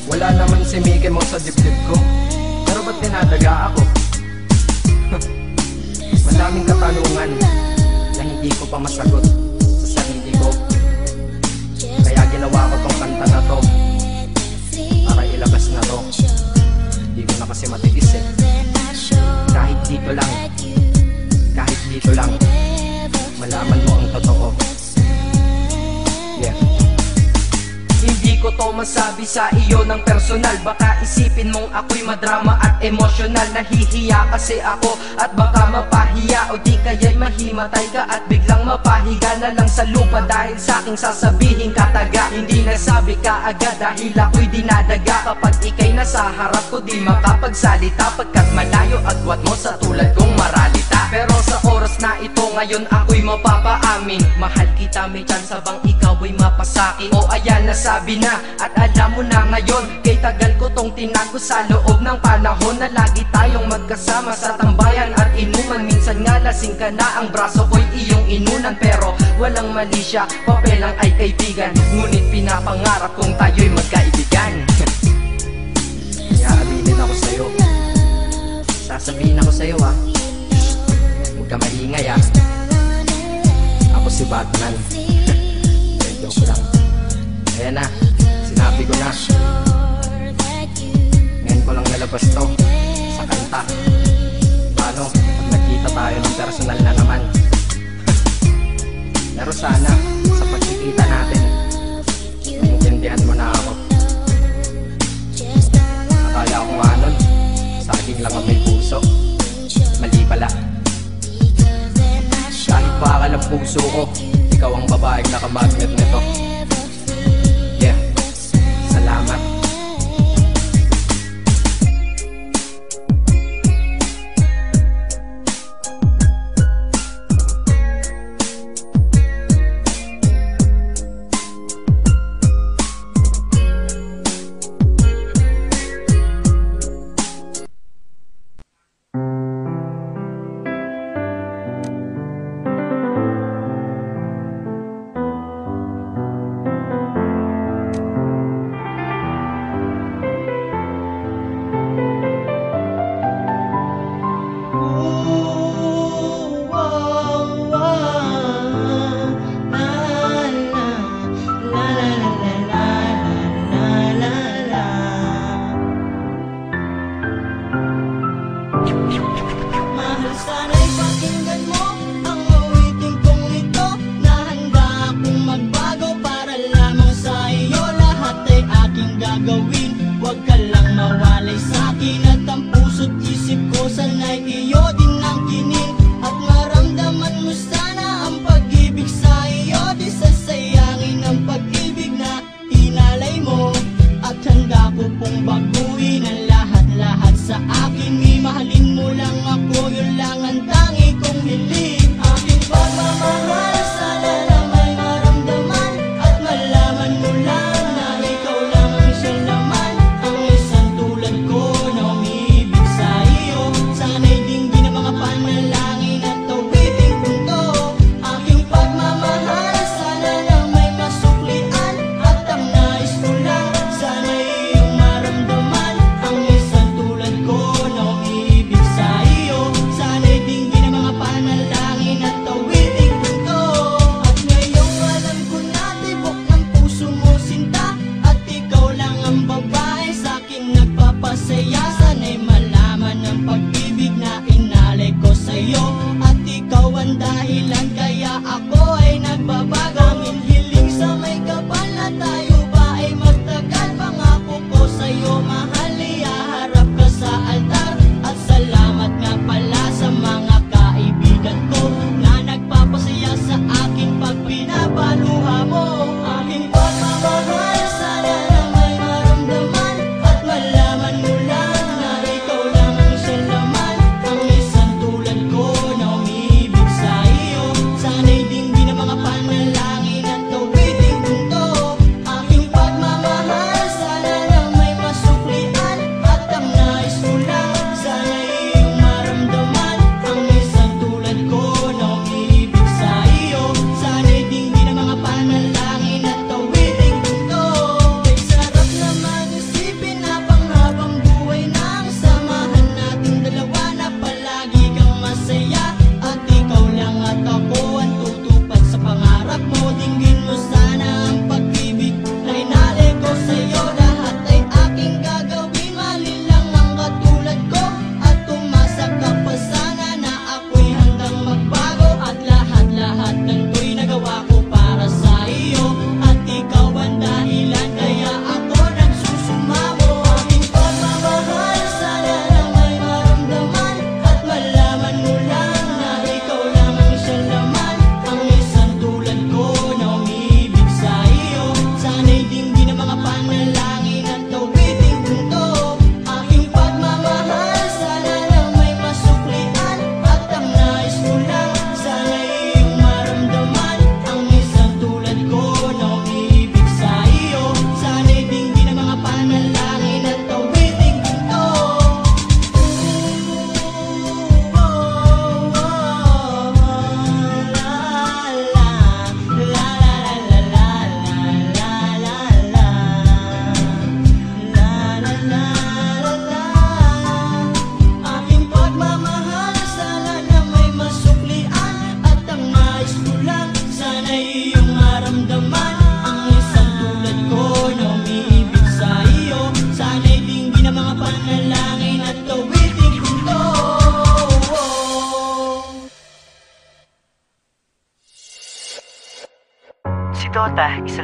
wala naman si Mickey Mouse sa dibdib ko, pero ba't dinadaga ako? Madaming katanungan na hindi ko pa masagot sa sarili ko, kaya ginawa ko tong kanta na to para ilabas na to. Di ko na kasi matiis eh. Kahit dito lang malaman mo ang totoo. Yeah. Hindi ko to masabi sa iyo ng personal. Baka isipin mong ako'y madrama at emosyonal. Nahihiya kasi ako at baka mapahiya, o di kaya'y mahimatay ka at biglang mapahiga na lang sa lupa dahil sa aking sasabihin kataga. Hindi nasabi ka agad dahil ako'y dinadaga. Kapag ika'y nasa harap ko di makapagsalita, pagkat malayo agwat mo sa tulad kong maralita. Pero sa oras na ito ngayon ako'y mapapaamin, mahal kita, may tsansa bang ikaw ay mapasakin? O ayan, nasabi na at alam mo na ngayon. Kay tagal ko tong tinago sa loob ng panahon na lagi tayong magkasama sa tambayan at inuman. Minsan nga lasing ka na, ang braso ko'y iyong inunan. Pero walang mali siya, papelang ay kaibigan. Ngunit pinapangarap kong tayo'y magkaibigan. Kaya aminin ako sa'yo, sasabihin ako sa'yo ha. Huwag ka maingay ha. Ako si Batman. Joke lang. Ayan na, sinabi ko na. Ngayon ko lang nalabas to sa kanta. Paano pag nagkita tayo ng personal na naman? Pero sana sa pagkikita natin maintindihan mo na ako. Akala ko nga nun, saging lang ang may puso. Mali pala. Kahit bakal ang puso ko, ikaw ang babaeng nakamagnet nito. Yeah, salamat. Sana'y dinggin naman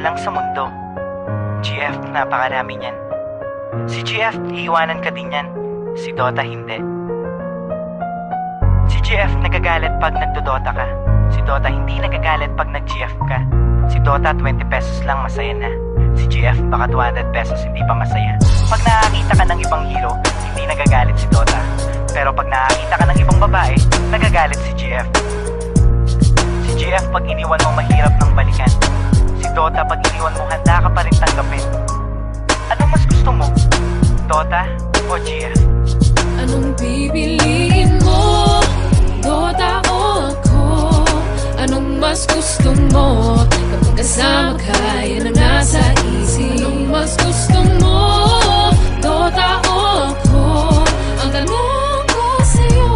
lang sa mundo. GF, napakarami niyan. Si GF, iiwanan ka din yan. Si Dota, hindi. Si GF, nagagalit pag nagdodota ka. Si Dota, hindi nagagalit pag nag-GF ka. Si Dota, 20 pesos lang, masaya na. Si GF, baka 200 pesos, hindi pa masaya. Pag nakakita ka ng ibang hero, hindi nagagalit si Dota. Pero pag nakakita ka ng ibang babae, nagagalit si GF. Si GF, pag iniwan mo, mahirap ng balikan. Si Dota, pag iniwan mo, handa ka pa rin tanggapin. Ano mas gusto mo? Dota o GF? Anong pipiliin mo? Dota o ako? Anong mas gusto mo? Kapag kasama ka, yan ang nasa isip. Anong mas gusto mo? Dota o ako? Ang tanong ko sa'yo,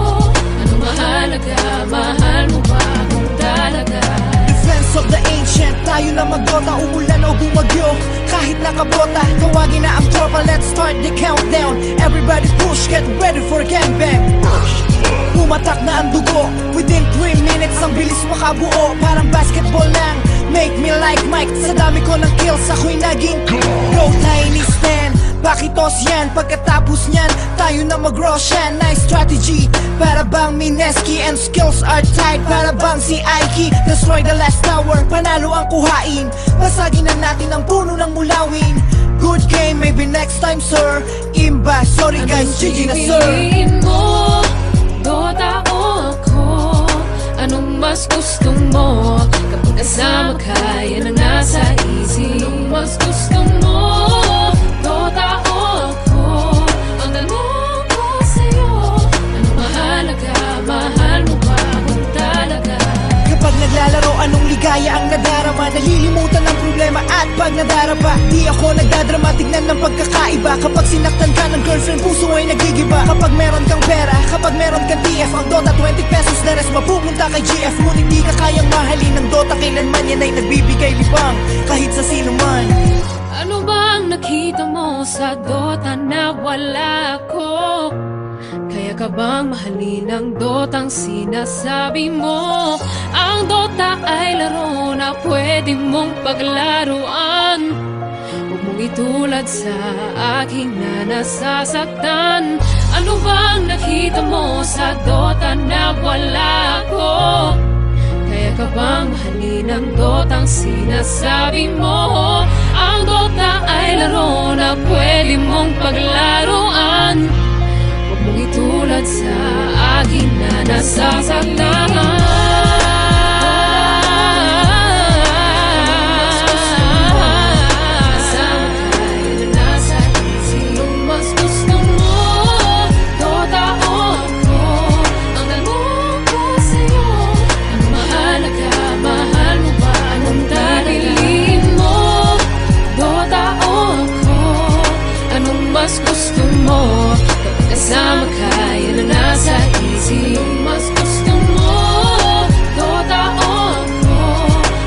anong mahalaga? Mahal mo ba kung talaga? Defense of the ancient, tayo na magdota, umulan o bumagyo. Kahit nakabota, tawagin na ang tropa, let's start the countdown. Everybody push, get ready for gangbang. Pumatak na ang dugo, within 3 minutes ang bilis makabuo. Parang basketball lang, make me like Mike. Sa dami ko ng kills, ako'y naging go tiny stand. Pakitos yan, pagkatapos nyan, tayo na mag-Roshan. Nice strategy, para bang Mineski and skills are tight. Para bang si Aiki, destroy the last tower. Panalo ang kuhain, basagin na natin ang puno ng mulawin. Good game, maybe next time sir. Imba, sorry guys, GG na sir. Piliin mo, Dota o ako? Anong mas gusto mo? Kapag kasama ka, yan ang nasa isip. Anong mas gusto mo? Dota o ako? Ang tanong ko sa'yo, anong mahalaga? Mahal mo ba kung talaga? Kapag naglalaro, anong ligaya ang nadarama? Nalilimutan ang problema at pag nadarapa, di ako nagdadrama, tignan ng pagkakaiba. Kapag sinaktan ka ng girlfriend, puso ay nagigiba. Kapag meron kang pera, kapag meron kang TF, ang Dota 20 pesos na res mapupunta kay GF. Ngunit di ka kayang mahalin ng Dota, kailanman yan ay nagbibigay libang kahit sa sino man. Ano bang nakita mo sa Dota na wala ko? Kaya ka bang mahalin ang Dotang sinasabi mo? Ang Dota ay laro na pwede mong paglaruan. Huwag mong itulad sa aking na nasasaktan. Ano bang nakita mo sa Dota na wala ko? Kaya ka bang mahalin ang Dotang sinasabi mo? Ang Dota ay laro na pwede mong paglaruan. Huwag mong itulad sa akin na nasasaktan. Mas gusto mo, kapag kasama ka, yan ang nasa isip. Mas gusto mo, Dota o ako?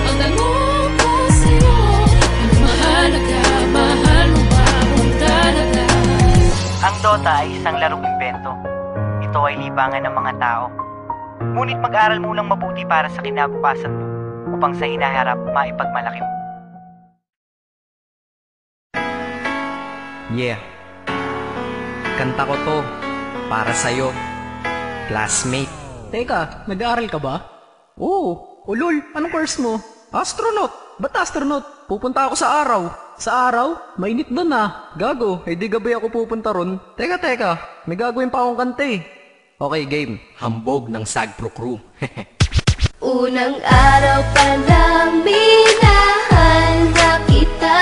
Ang tanong ko sa'yo, anong mahalaga? Mahal mo ba kung talaga? Ang Dota ay isang larong imbento. Ito ay libangan ng mga tao. Ngunit mag-aral mo lang mabuti para sa kinabukasan mo upang sa hinaharap maipagmalaki mo. Yeah, kanta ko to para sa'yo, classmate. Teka, nag-aaral ka ba? Oo. Ulol, anong course mo? Astronaut. Ba't astronaut? Pupunta ako sa araw. Sa araw? Mainit doon ah. Gago, di gabi ako pupunta ron. Teka, may gagawin pa akong kanta eh. Okay, game. Hambog ng Sagpro Crew. Unang araw pa lang minahal na kita.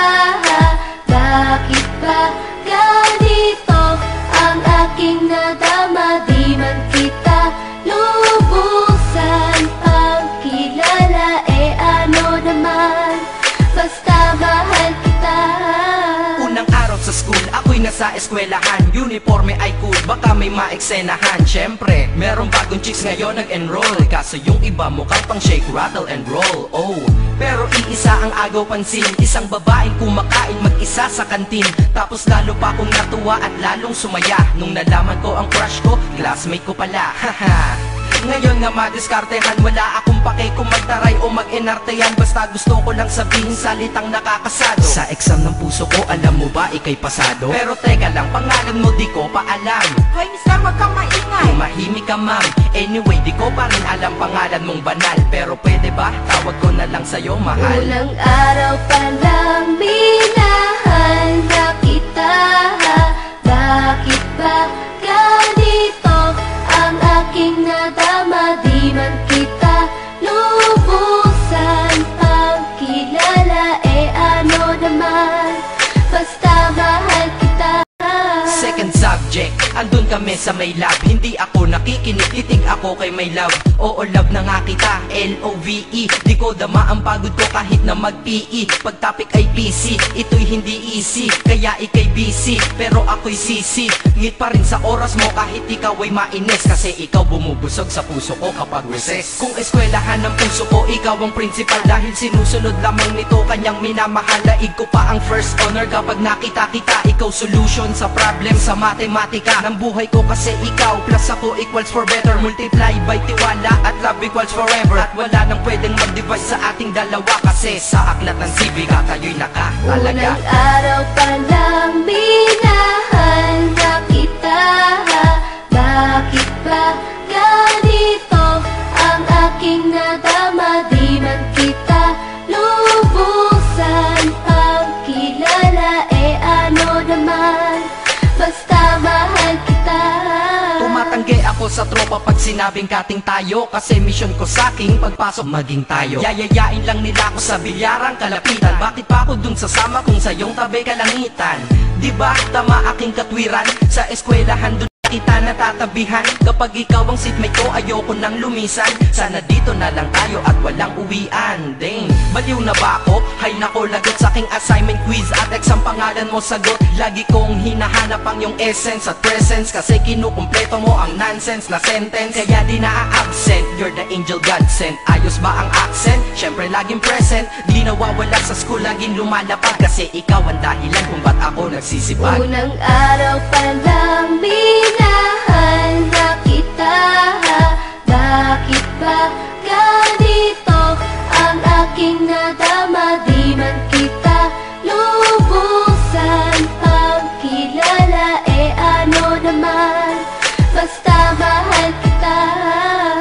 Bakit ba ganito ang aking nadama? Di man kita lubusan pagkilala, ano naman, basta mahal kita. Unang araw sa school, ako'y nasa eskwelahan. Uniforme ay cool, baka may maeksenahan. Syempre, merong bagong chicks ngayon nag-enroll. Kaso yung iba mukhang pang shake, rattle and roll. Oh, pero iisa ang agaw pansin. Isang babaeng kumakain mag-isa sa kantin. Tapos lalo pa akong natuwa at lalong sumaya nung nalaman ko ang crush ko, classmate ko pala. Haha. Ngayon nga madiskartehan, wala akong pake kung magtaray o mag-enartehan. Basta gusto ko lang sabihin salitang nakakasado. Sa exam ng puso ko, alam mo ba ikay pasado? Pero teka lang, pangalan mo di ko pa alam. Hoy mister, wag kang maingay. Tumahimik ka ma'am. Anyway, di ko pa rin alam pangalan mong banal. Pero pwede ba, tawag ko na lang sa'yo mahal. Unang araw pa lang minahal na kita. Bakit ba ganito ang aking nadama? Di man kita lubusan pagkilala, ano naman, basta mahal kita. Second subject, andun kami sa may lab. Hindi ako nakikinig, titig ako kay may love. Oo, love na nga kita, L-O-V-E. Di ko dama ang pagod ko kahit na mag-PE. Pag topic ay PC, ito'y hindi easy. Kaya ikay busy, pero ako'y sisi. Ngit pa rin sa oras mo kahit ikaw ay mainis. Kasi ikaw bumubusog sa puso ko kapag recess. Kung eskwelahan ng puso ko, ikaw ang principal. Dahil sinusunod lamang nito kanyang minamahal. Laig ko pa ang first honor kapag nakita kita. Ikaw solution sa problem sa matematika ng buhay ko, kasi ikaw plus ako equals for better. Multiply by tiwala at love equals forever. At wala nang pwedeng mag-divide sa ating dalawa, kasi sa aklat ng sibika tayo'y nakatalaga. Unang araw pa lang minahal na kita. Bakit ba ganito ang aking nadama? Di man kita lubusan pagkilala, ano naman, basta mahal kita. Tumatanggi ako sa tropa pag sinabing kating tayo, kasi mission ko sa aking pagpasok maging tayo. Yayayain lang nila ako sa bilyarang kalapitan. Bakit pa ako dun sasama kung sa iyong tabi kalangitan? Diba tama aking katwiran? Sa eskwelahan dun kita natatabihan. Kapag ikaw ang seatmate ko, ayoko nang lumisan. Sana dito na lang tayo at walang uwian. Dang, baliw na ba ako? Hay nako, lagot sa aking assignment quiz at exam, pangalan mo sagot. Lagi kong hinahanap ang yung essence at presence, kasi kinukumpleto mo ang nonsense na sentence. Kaya di na-absent, you're the angel God sent. Ayos ba ang accent? Syempre laging present. Di nawawala sa school, laging lumalapag, kasi ikaw ang dahilan kung ba't ako nagsisipag. Unang araw pa lang minahal na kita. Bakit ba ganito ang aking nadama? Di man kita lubusan pagkilala, ano naman, basta mahal kita.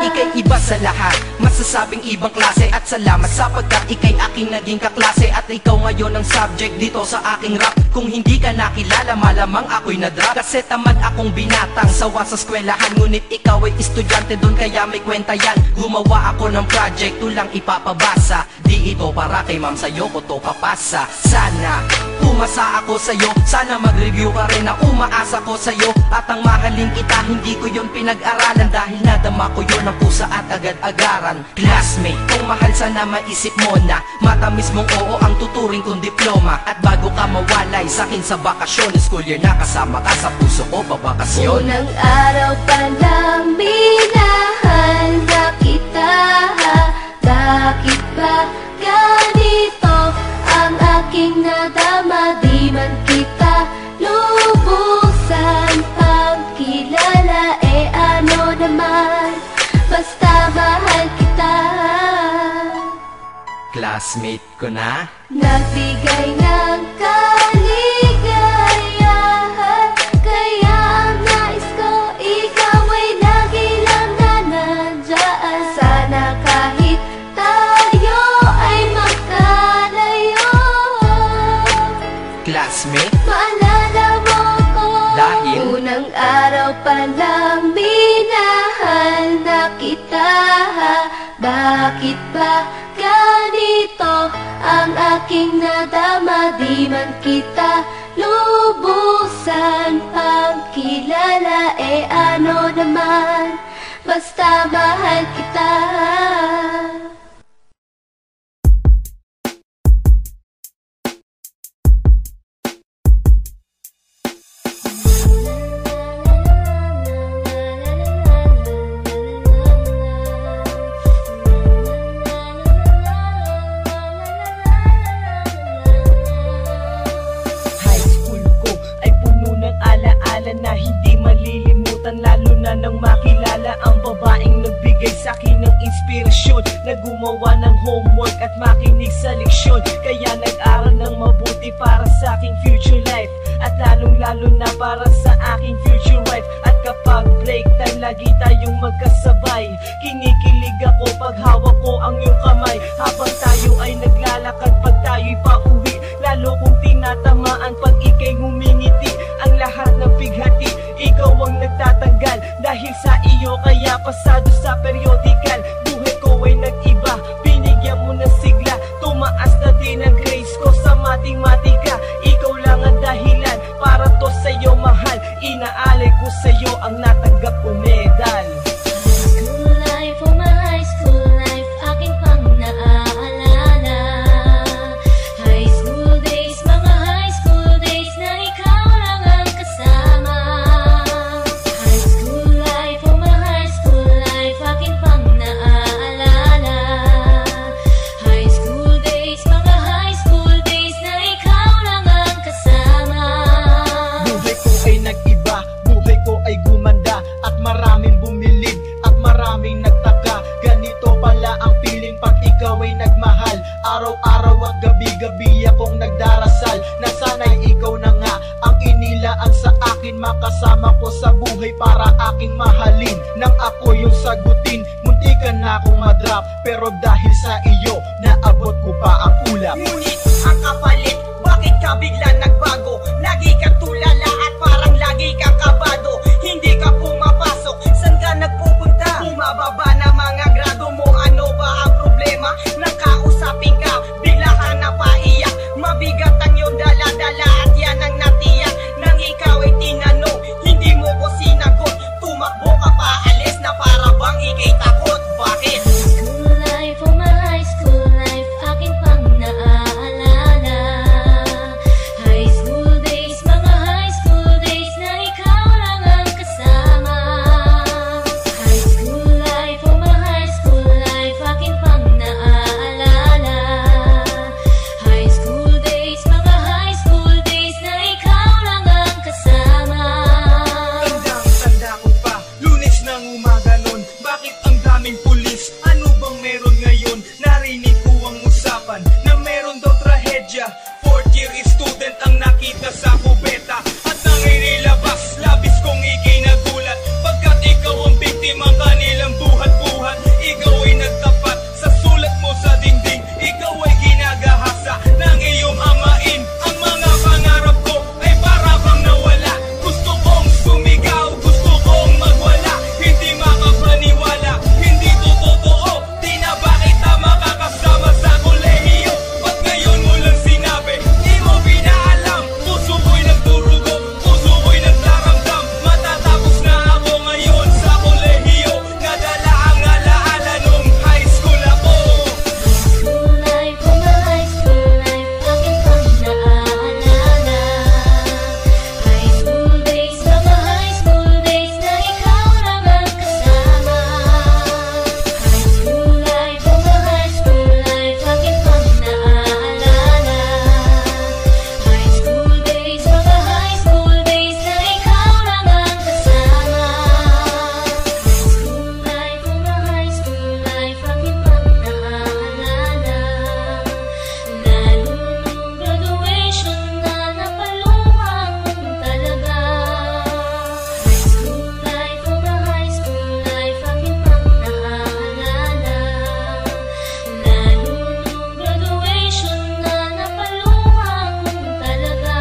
Ika'y iba sa lahat, masasabing ibang klase. At salamat sapagkat ika'y aking naging kaklase. At ikaw ngayon ang subject dito sa aking rap. Kung hindi ka nakilala, malamang ako'y na-drop. Kasi tamad akong binatang sawa sa eskwelahan, ngunit ikaw ay estudyante dun, kaya may kwenta yan. Gumawa ako ng project, tulang ipapabasa. Di ito para kay ma'am, sa'yo ko to papasa. Sana umasa ako sa'yo, sana mag-review ka rin na umaasa ko sa'yo. At ang mahalin kita, hindi ko yun pinag-aralan, dahil nadama ko yun ang pusa at agad-agaran. Classmate, kung mahal sana maisip mo na matamis mong oo ang tuturing kong diploma. At bago ka mawalay sa'kin sa bakasyon, school year na kasama ka sa puso ko pabakasyon. Unang araw pa lang minahal na kita. Bakit ba ganito ang aking nadama? Di man kita lubusan pagkilala, ano naman, basta mahal kita. Classmate ko na, nagbigay ng kaligayahan, kaya ang nais ko ikaw ay lagi lang na nandyan. Sana kahit tayo ay magkalayo, classmate, maalala mo ko. Dahil unang araw pa lang minahal na kita. Bakit ba ganito ang aking nadama? Di man kita lubusan pagkilala, ano naman, basta mahal kita. na hindi malilimutan, lalo na nang makilala ang babaeng nagbigay nagbigay sa'kin ng inspirasyon na gumawa ng homework at makinig sa leksyon. Kaya nag-aral ng mabuti para sa aking future life, at lalong-lalo na para sa aking future wife. At kapag break time, lagi tayong magkasabay. Kinikilig ako pag hawak ko ang iyong kamay, habang tayo ay naglalakad pag tayo'y pauwi. Lalo kong tinatamaan pag ika'y ngumingiti. Ang lahat ng bighati, ikaw ang nagtatanggal. Dahil sa iyo kaya pasado sa periodical. Buhay ko ay nag-iba, binigyan mo ng sigla. Tumaas na din ang grades ko sa matematika. Ikaw lang ang dahilan para to sa'yo mahal. Inaalay ko sa'yo ang natanggap kong medal. School life, oh my high school life, aking pang naaalala. High school days, mga high school days na ikaw lang ang kasama. High school life, oh my high school life, aking pang naaalala. High school days, mga high school days na ikaw lang ang kasama. Buhay ko ay nag-iba, buhay ko ay gumanda, at maraming bumilib, at maraming nagtaka. Ganito pala ang feeling pag ikaw ay nagmahal. Araw-araw at gabi-gabi akong nagdarasal na sana'y ikaw na nga ang inilaan sa akin. Makasama ko sa buhay para aking mahalin. Nang ako yung sagutin, muntikan na akong madrop, pero dahil sa iyo, naabot ko pa ang ulap. Ngunit ang kapalit, bakit ka bigla nagbago? Lagi kang tulala at parang lagi kang kabado. Hindi ka pumapasok, saan ka nagpupunta? Bumababa na mga grado mo, ano ba ang problema? Nang kausapin ka, bigla ka napaiyak. Mabigat ang iyong dala-dala at yan ang natiyak. Nang ikaw ay tinanong, hindi mo ko sinagot. Tumakbo ka pa alis na para bang ikay takot. Bakit? School life, oh my high school life, aking pang naaalala. High school days, mga high school days na ikaw lang ang kasama. High school life, oh my high school life, aking pang naaalala. High school days, mga high school days na ikaw lang ang kasama. Tandang-tanda ko pa, Lunes ng umaga nun. Bakit ang daming pulis? Ano bang meron ngayon? Narinig ko ang usapan na meron daw trahedya. Fourth year student ang nakita sa kubeta, at nang inilabas, labis kong ikay nagulat. Pagkat ikaw ang biktima kanilang buhat-buhat. Ikaw ay nagtapat sa sulat mo sa dingding. Ikaw ay ginagahasa ng iyong amain. Ang mga pangarap ko ay para bang nawala. Gusto kong sumigaw, gusto kong magwala. Hindi makapaniwala, hindi to totoo. Di na ba kita makakasama sa kolehiyo? Ba't ngayon mo lang sinabi, di mo pinaalam? Puso ko'y nagdurugo, puso ko'y nagdaramdam. Matatapos na ako ngayon sa kolehiyo. Nadala ang alaala nung high school ako. School life, oh my high school life, aking pang naaalala. High school days, mga high school days na ikaw lang ang kasama. High school life, oh my high school life, aking pang naaalala. High school days, mga high school days na ikaw lang ang kasama. High school life, oh my high school life, aking pang naaalala. Lalo nung graduation na napaluhang talaga. High school life, oh my high school life, aking pang naaalala. Lalo nung graduation na napaluhang talaga.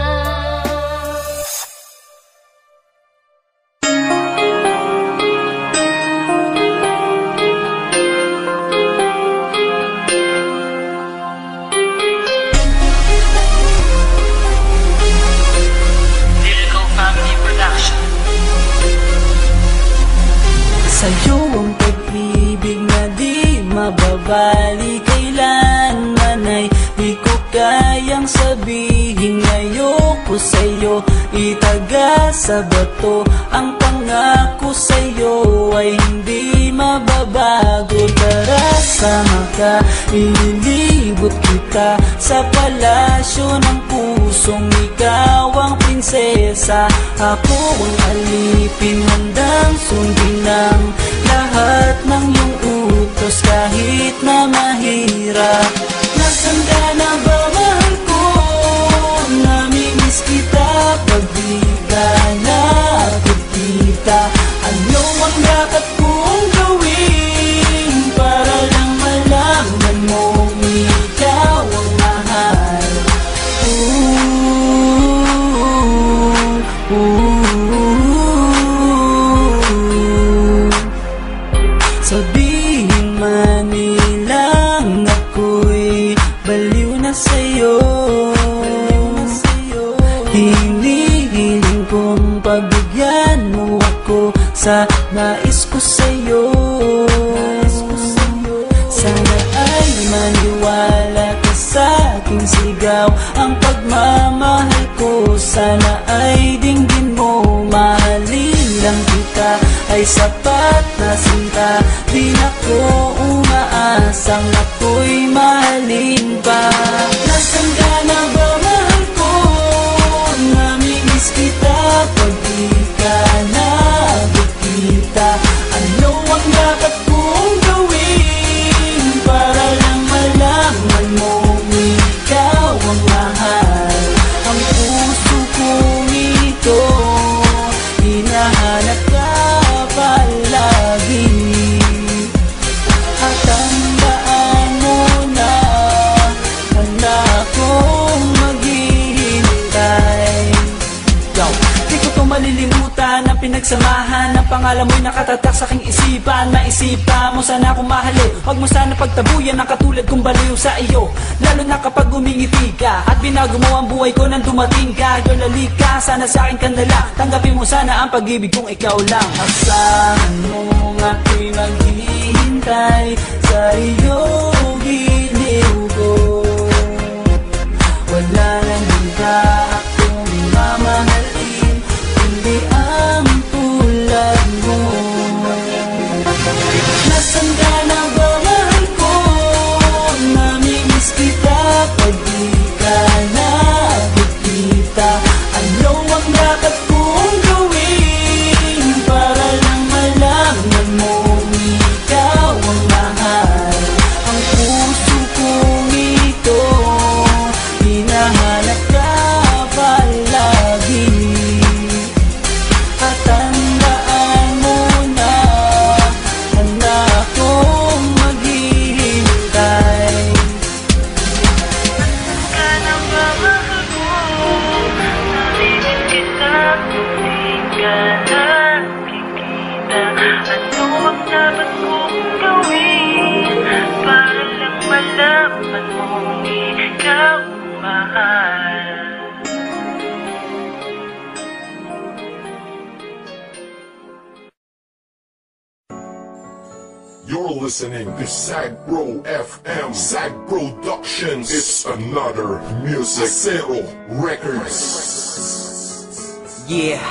Dilco Family Production. Sa'yo ang pag-ibig na di mababali. Kailanman ay di ko kayang sabihin ayoko sa'yo. Itaga sa bato ang pangako sa'yo ay hindi mababago. Tara, sama ka, ililibot kita sa palasyo ng pusong ikaw ang prinsesa. prinsesa. Ako ang alipin, handang sundin ang lahat ng iyong utos kahit na mahirap. Nasaan ka na ba, mahal ko? Namimiss kita pag di ka nakikita. Ano ang dapat kong gawin para lang malaman mo ikaw ang mahal? Sabihin man nilang ako'y baliw na sa'yo. Hinihiling kong pagbigyan mo ako sa nais ko sa'yo. Sana ay maniwala ka sa aking sigaw. Ang pagmamahal ko sana ay dinggin mo. Mahalin lang kita ay sapat na sinta. Di na ko umaasang ako'y mahalin pa. Nasaan ka na ba, mahal ko? Namimiss kita pag di ka nakikita. Ano ang dapat kong gawin para lang malaman mo ikaw ang mahal? Ang puso kong ito hinahanap ka palagi. At tandaan mo na handa akong maghihintay. Di ko to malilimutan ang pinagsamahan. Ang pangalan mo'y nakatatak sa aking isipan. Maisipan mo sana akong mahalin. Huwag mo sana pagtabuyan ang katulad kong baliw sa iyo. Lalo na kapag umingiti ka at binago mo ang buhay ko nang dumating ka. Girl, halika, sana sa akin ka na lang. Tanggapin mo sana ang pag-ibig kong ikaw lang. Asahan mo ako'y maghihintay sa iyong giliw ko. Wala nang iba akong mamahalin kundi ang tulad mo. Nasaan ka na ba, mahal ko? Namimiss kita pag di ka nakikita. Ano ang dapat kong gawin para lang malaman mo ikaw ang mahal? Ang puso kong ito hinahanap ka palagi. At tandaan mo na handa akong maghihintay. Ka na ba, mahal ko? Narinig kita kung di ka nakikita. Ano ang dapat kong gawin para lang malaman mo ikaw ang mahal? You're listening to Sagbro FM, Sag Productions. It's another music. Zero Records. Yeah,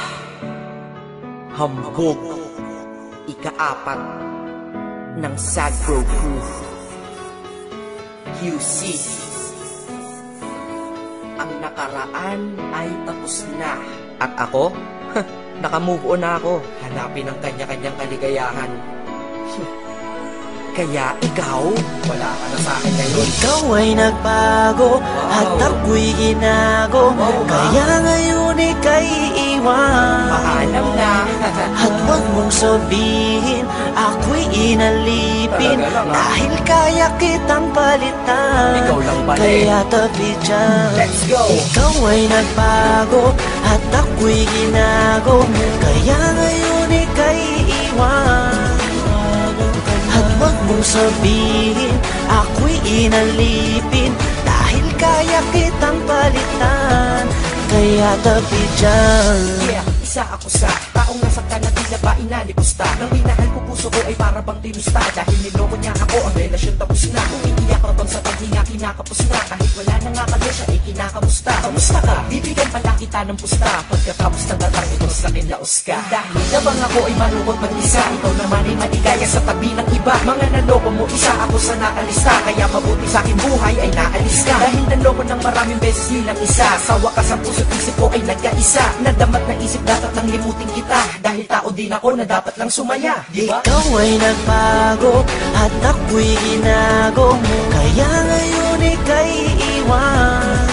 hambog, ika-4 ng Sagbro Crew. QC, ang nakaraan ay tapos na. At ako? Nakamove on na ako. Hanapin ang kanya-kanyang kaligayahan. Kaya ikaw, wala ka na sa akin ngayon. Ikaw ay nagbago at ako'y ginago. Kaya ngayon ika'y iwan. Paalam na. At huwag mong sabihin ako'y inalipin. Dahil kaya kitang palitan. Ikaw lang pala Kaya tabi dyan. Let's go. Ikaw ay nagbago at ako'y ginago. Kaya ngayon ika'y iwan. At huwag mong sabihin ako'y inalipin. Dahil kaya kitang palitan. Kaya tabi dyan. Yeah, isa ako sa taong nasaktan na tila ba inalipusta. Nang minahal ko puso ko ay para bang tinusta. Dahil niloko niya ako, ang relasyon tapos na. Umiiyak habang sa paghinga kinakapos na. Kahit wala na nga kanya siya ay kinakamusta. Kamusta ka? Bibigyan pala kita kita ng pusta. Pagkatapos ng tatang ito sa akin laos ka. Dahil nabang ako ay malungkot mag-isa, ikaw naman ay maligaya sa tabi ng iba. Mga naloko mo isa, ako sa nakalista. Kaya mabuti sa aking buhay ay naalis ka. Dahil naloko ng maraming beses nilang isa, sa wakas ang puso't isip ko ay nagkaisa. Nadamat na isip dapat nang limutin kita. Dahil tao din ako na dapat lang sumaya, diba? Ikaw ay nagbago at ako'y ginago, kaya ngayon ika'y iwan.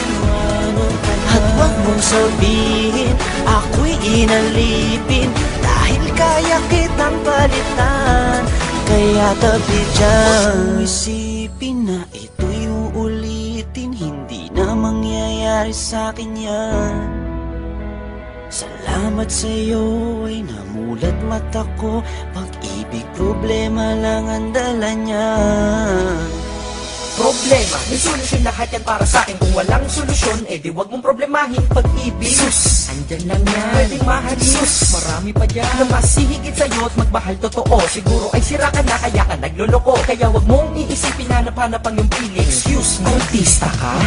At wag mong sabihin ako'y inalipin, dahil kaya kitang palitan. Kaya tabi dyan, isipin na ito'y uulitin, hindi na mangyayari sa'kin yan. Salamat sa'yo ay namulat mata ko, pag-ibig problema lang ang dala niya. Problema, may solusyon lahat yan para sa'kin. Kung walang solusyon, eh di wag mong problemahin pag-ibig. Sus, andyan lang yan, pwedeng mahalin. Sus, marami pa dyan na mas hihigit sa'yo at magmahal totoo. Siguro ay sira ka na kaya ka nagloloko, kaya wag mong iisipin hanap-hanapang yung feeling. Excuse me, artista ka?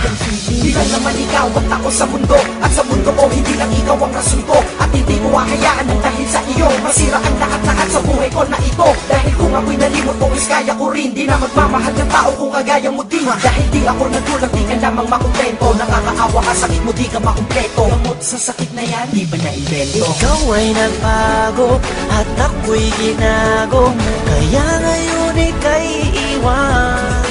Hindi lang naman ikaw ang tao sa mundo, at sa mundo ko hindi lang ikaw ang rason ko. At hindi ko hahayaan ng dahil sa iyo masira ang lahat-lahat sa buhay ko na ito. Dahil kung ako'y nalimot mo is kaya ko rin, di na magmamahal ng tao kung kagaya mo din. Dahil di ako nagkulang, di ka lamang makumpleto. Nakakaawa ka, sakit mo di ka makumpleto. Gamot sa sakit na yan, di ba na-invento? Ikaw ay nagbago at ako'y ginago, kaya ngayon ika'y iwan.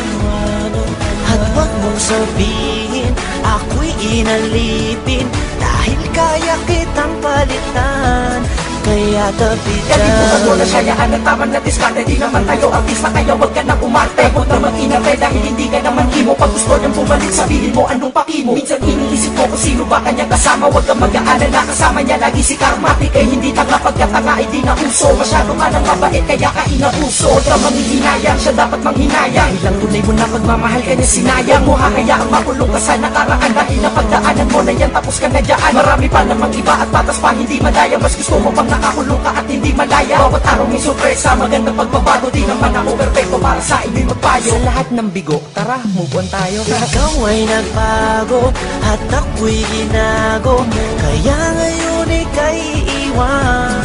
At wag mong sabihin ako'y inalipin, dahil kaya kitang palitan. Kaya tabi dyan, ganito na mo na sayaan at tama na diskarte. Di naman tayo artista, kaya wag ka nang umarte. Huwag na mag-inatay dahil hindi ka naman imo. Pag gusto niyang bumalik, sabihin mo anong pakimo. Minsan iniisip ko kung sino ba kanyang kasama. Huwag kang mag-aalala, kasama niya lagi si Karmatic. Eh hindi tanga pagkatanga ay di na uso. Masyado ka nang mabait kaya ka inabuso. Huwag kang manghihinayang, siya dapat manghinayang. Ilang tunay mo na pagmamahal ka niya sinayang mo. Hahayaang makulong ka sa nakaraan, dahil napagdaanan mo na yan, tapos ka na dyan. Marami pa namang iba at patas pa hindi madaya. Mas gusto mo pang nakakulong ka at hindi malaya. Bawat araw may sorpresa, magandang pagbabago. Di naman ako perfecto para sa inyo'y magpayo. Sa lahat ng bigo, tara, move on tayo. Ikaw ay nagbago at ako'y ginago, kaya ngayon ika'y iwan.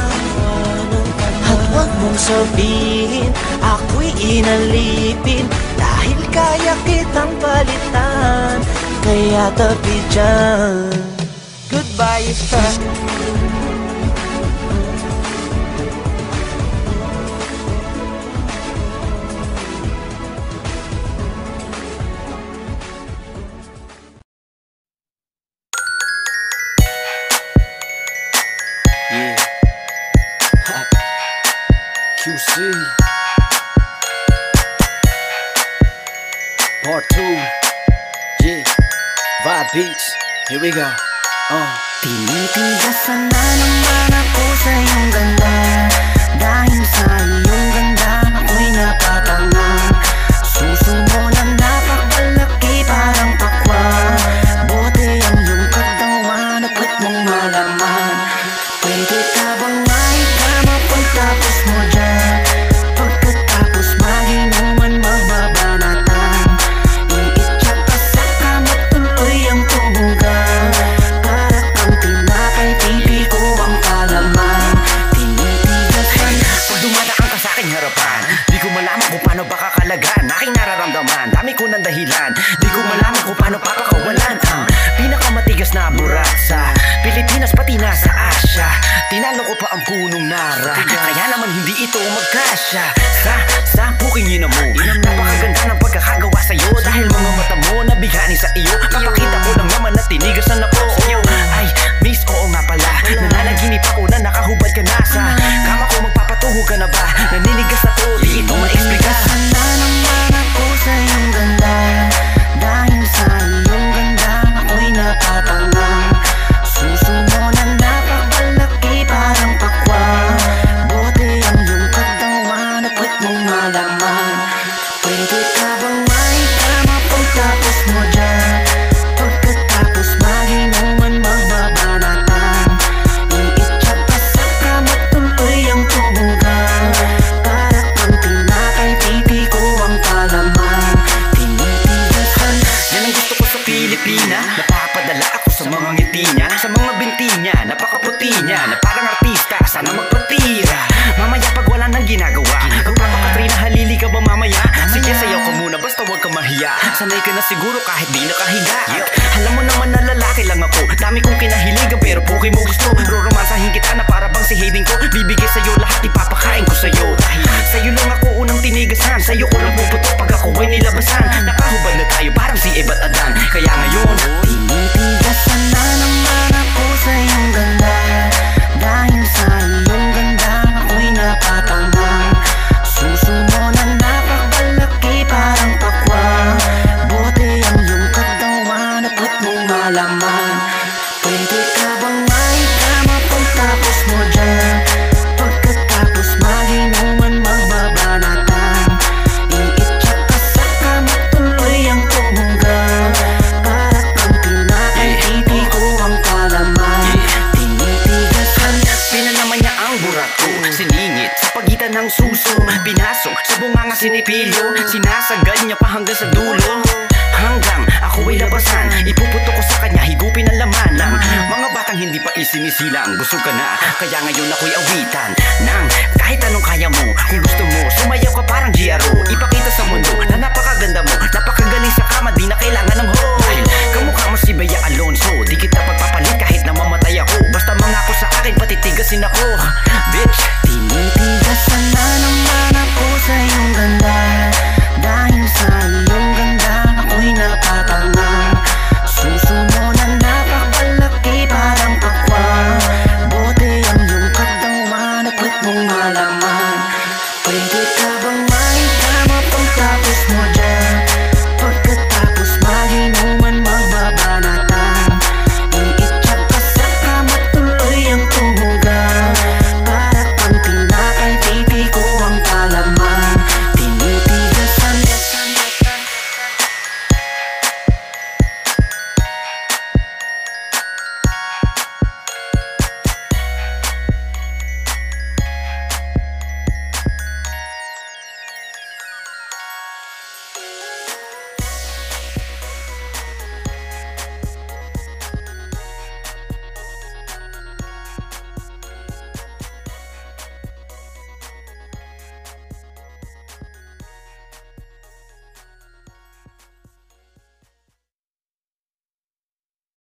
At wag mong sabihin ako'y inalipin, dahil kaya kitang palitan. Kaya tabi dyan, goodbye, friend. QC Part 2 Yeah Vibe Beats Here we go tinitigasan na naman ako sa iyong ganda, dahil sa iyong ganda ako'y napatanga. Suso mo na napakbalaki parang pakwa, bote ang iyong katawan at wet mong malaman. Pwede ka bang maikama pagtapos mo dyan, pagkatapos maginuman magbabanatan. Iitsak ka sa kamot tuloy ang tubugan, para pang tinapay pipi ko ang kalaman. Tinitigasan pag dumadaan ka sa aking harapan, di ko malaman kung paano ba kakalagan aking nararamdaman. Dami ko ng dahilan, di ko malaman kung paano papakawalan ang pinakamatigas na burat sa Pilipinas pati na sa Asya. Tinalo ko pa ang punong nara, kaya naman hindi ito magkasya. Sa puking ina mo, napakaganda ng pagkakagawa sa'yo, dahil mga mata mo nabigani sa iyo. Kapakita ko lang naman na tinigasan ako. Ay, miss, oo nga pala, nananaginip ako na nakahubad ka na sa kama ko. Magpapatuhog ka na ba? Naninigas na to, di ito ma-explica. na naman ako sa iyong ganda, dahil sa iyong ganda ako'y napatanga. Suso mo na napakbalaki parang pakwa, bote ang iyong katawan at wet mong malaman. Pwede ka bang maikama pagtapos mo dyan, pagkatapos maginuman magbaba. mga binti niya, napakaputi niya, na parang artista, sana magpatira. Mamaya pag wala nang ginagawa, magpapakatrina, halili ka ba mamaya? Sige, sayaw ka muna, basta huwag ka mahiya. Sanay ka na siguro kahit di nakahiga. Alam mo naman na lalaki lang ako, dami kong kinahiligan pero puki mo gusto. Roromansahin kita na para bang si Hayden ko. Bibigay sa'yo lahat, ipapakain ko sa'yo. Dahil sa'yo lang ako unang tinigasan, sa'yo ko lang puputok pag ako ay nilabasan. Nakahubad na tayo parang si Eva at Adan. Kaya ngayon, tinitigasan na naman ako sa iyong ganda. Dahil sa iyong ganda, ako'y napatanga. Suso mo na napakalaki parang pakwa. Bote ang iyong katawan at ba't mong malaman. Pwede ka bang maikama pagtapos mo dyan? Pagkatapos maginuman magbabanatan. Iitsak ka sa kama tuloy ang tumugan. Para kang kinakantiti ko ang kalaman. Tinitigasan, pinanaman niya ang burak ko. Siningit sa pagitan ng suso, pinasok sa bunganga sinipilyo. Sinasagad niya pa hanggang sa dulo. Hanggang ako ay labasan, ipuputo ko sa kanya, higupin ang laman ng mga batang hindi pa isinisilang. Busog ka na, kaya ngayon ako'y awitan ng kahit anong kaya mo. Kung gusto mo, sumayaw ka parang GRO. Ipakita sa mundo na napakaganda mo, napakagaling sa kama, di na kailangan ng ho. Dahil kamukha mo si Bea Alonso, di kita pagpapalit kahit na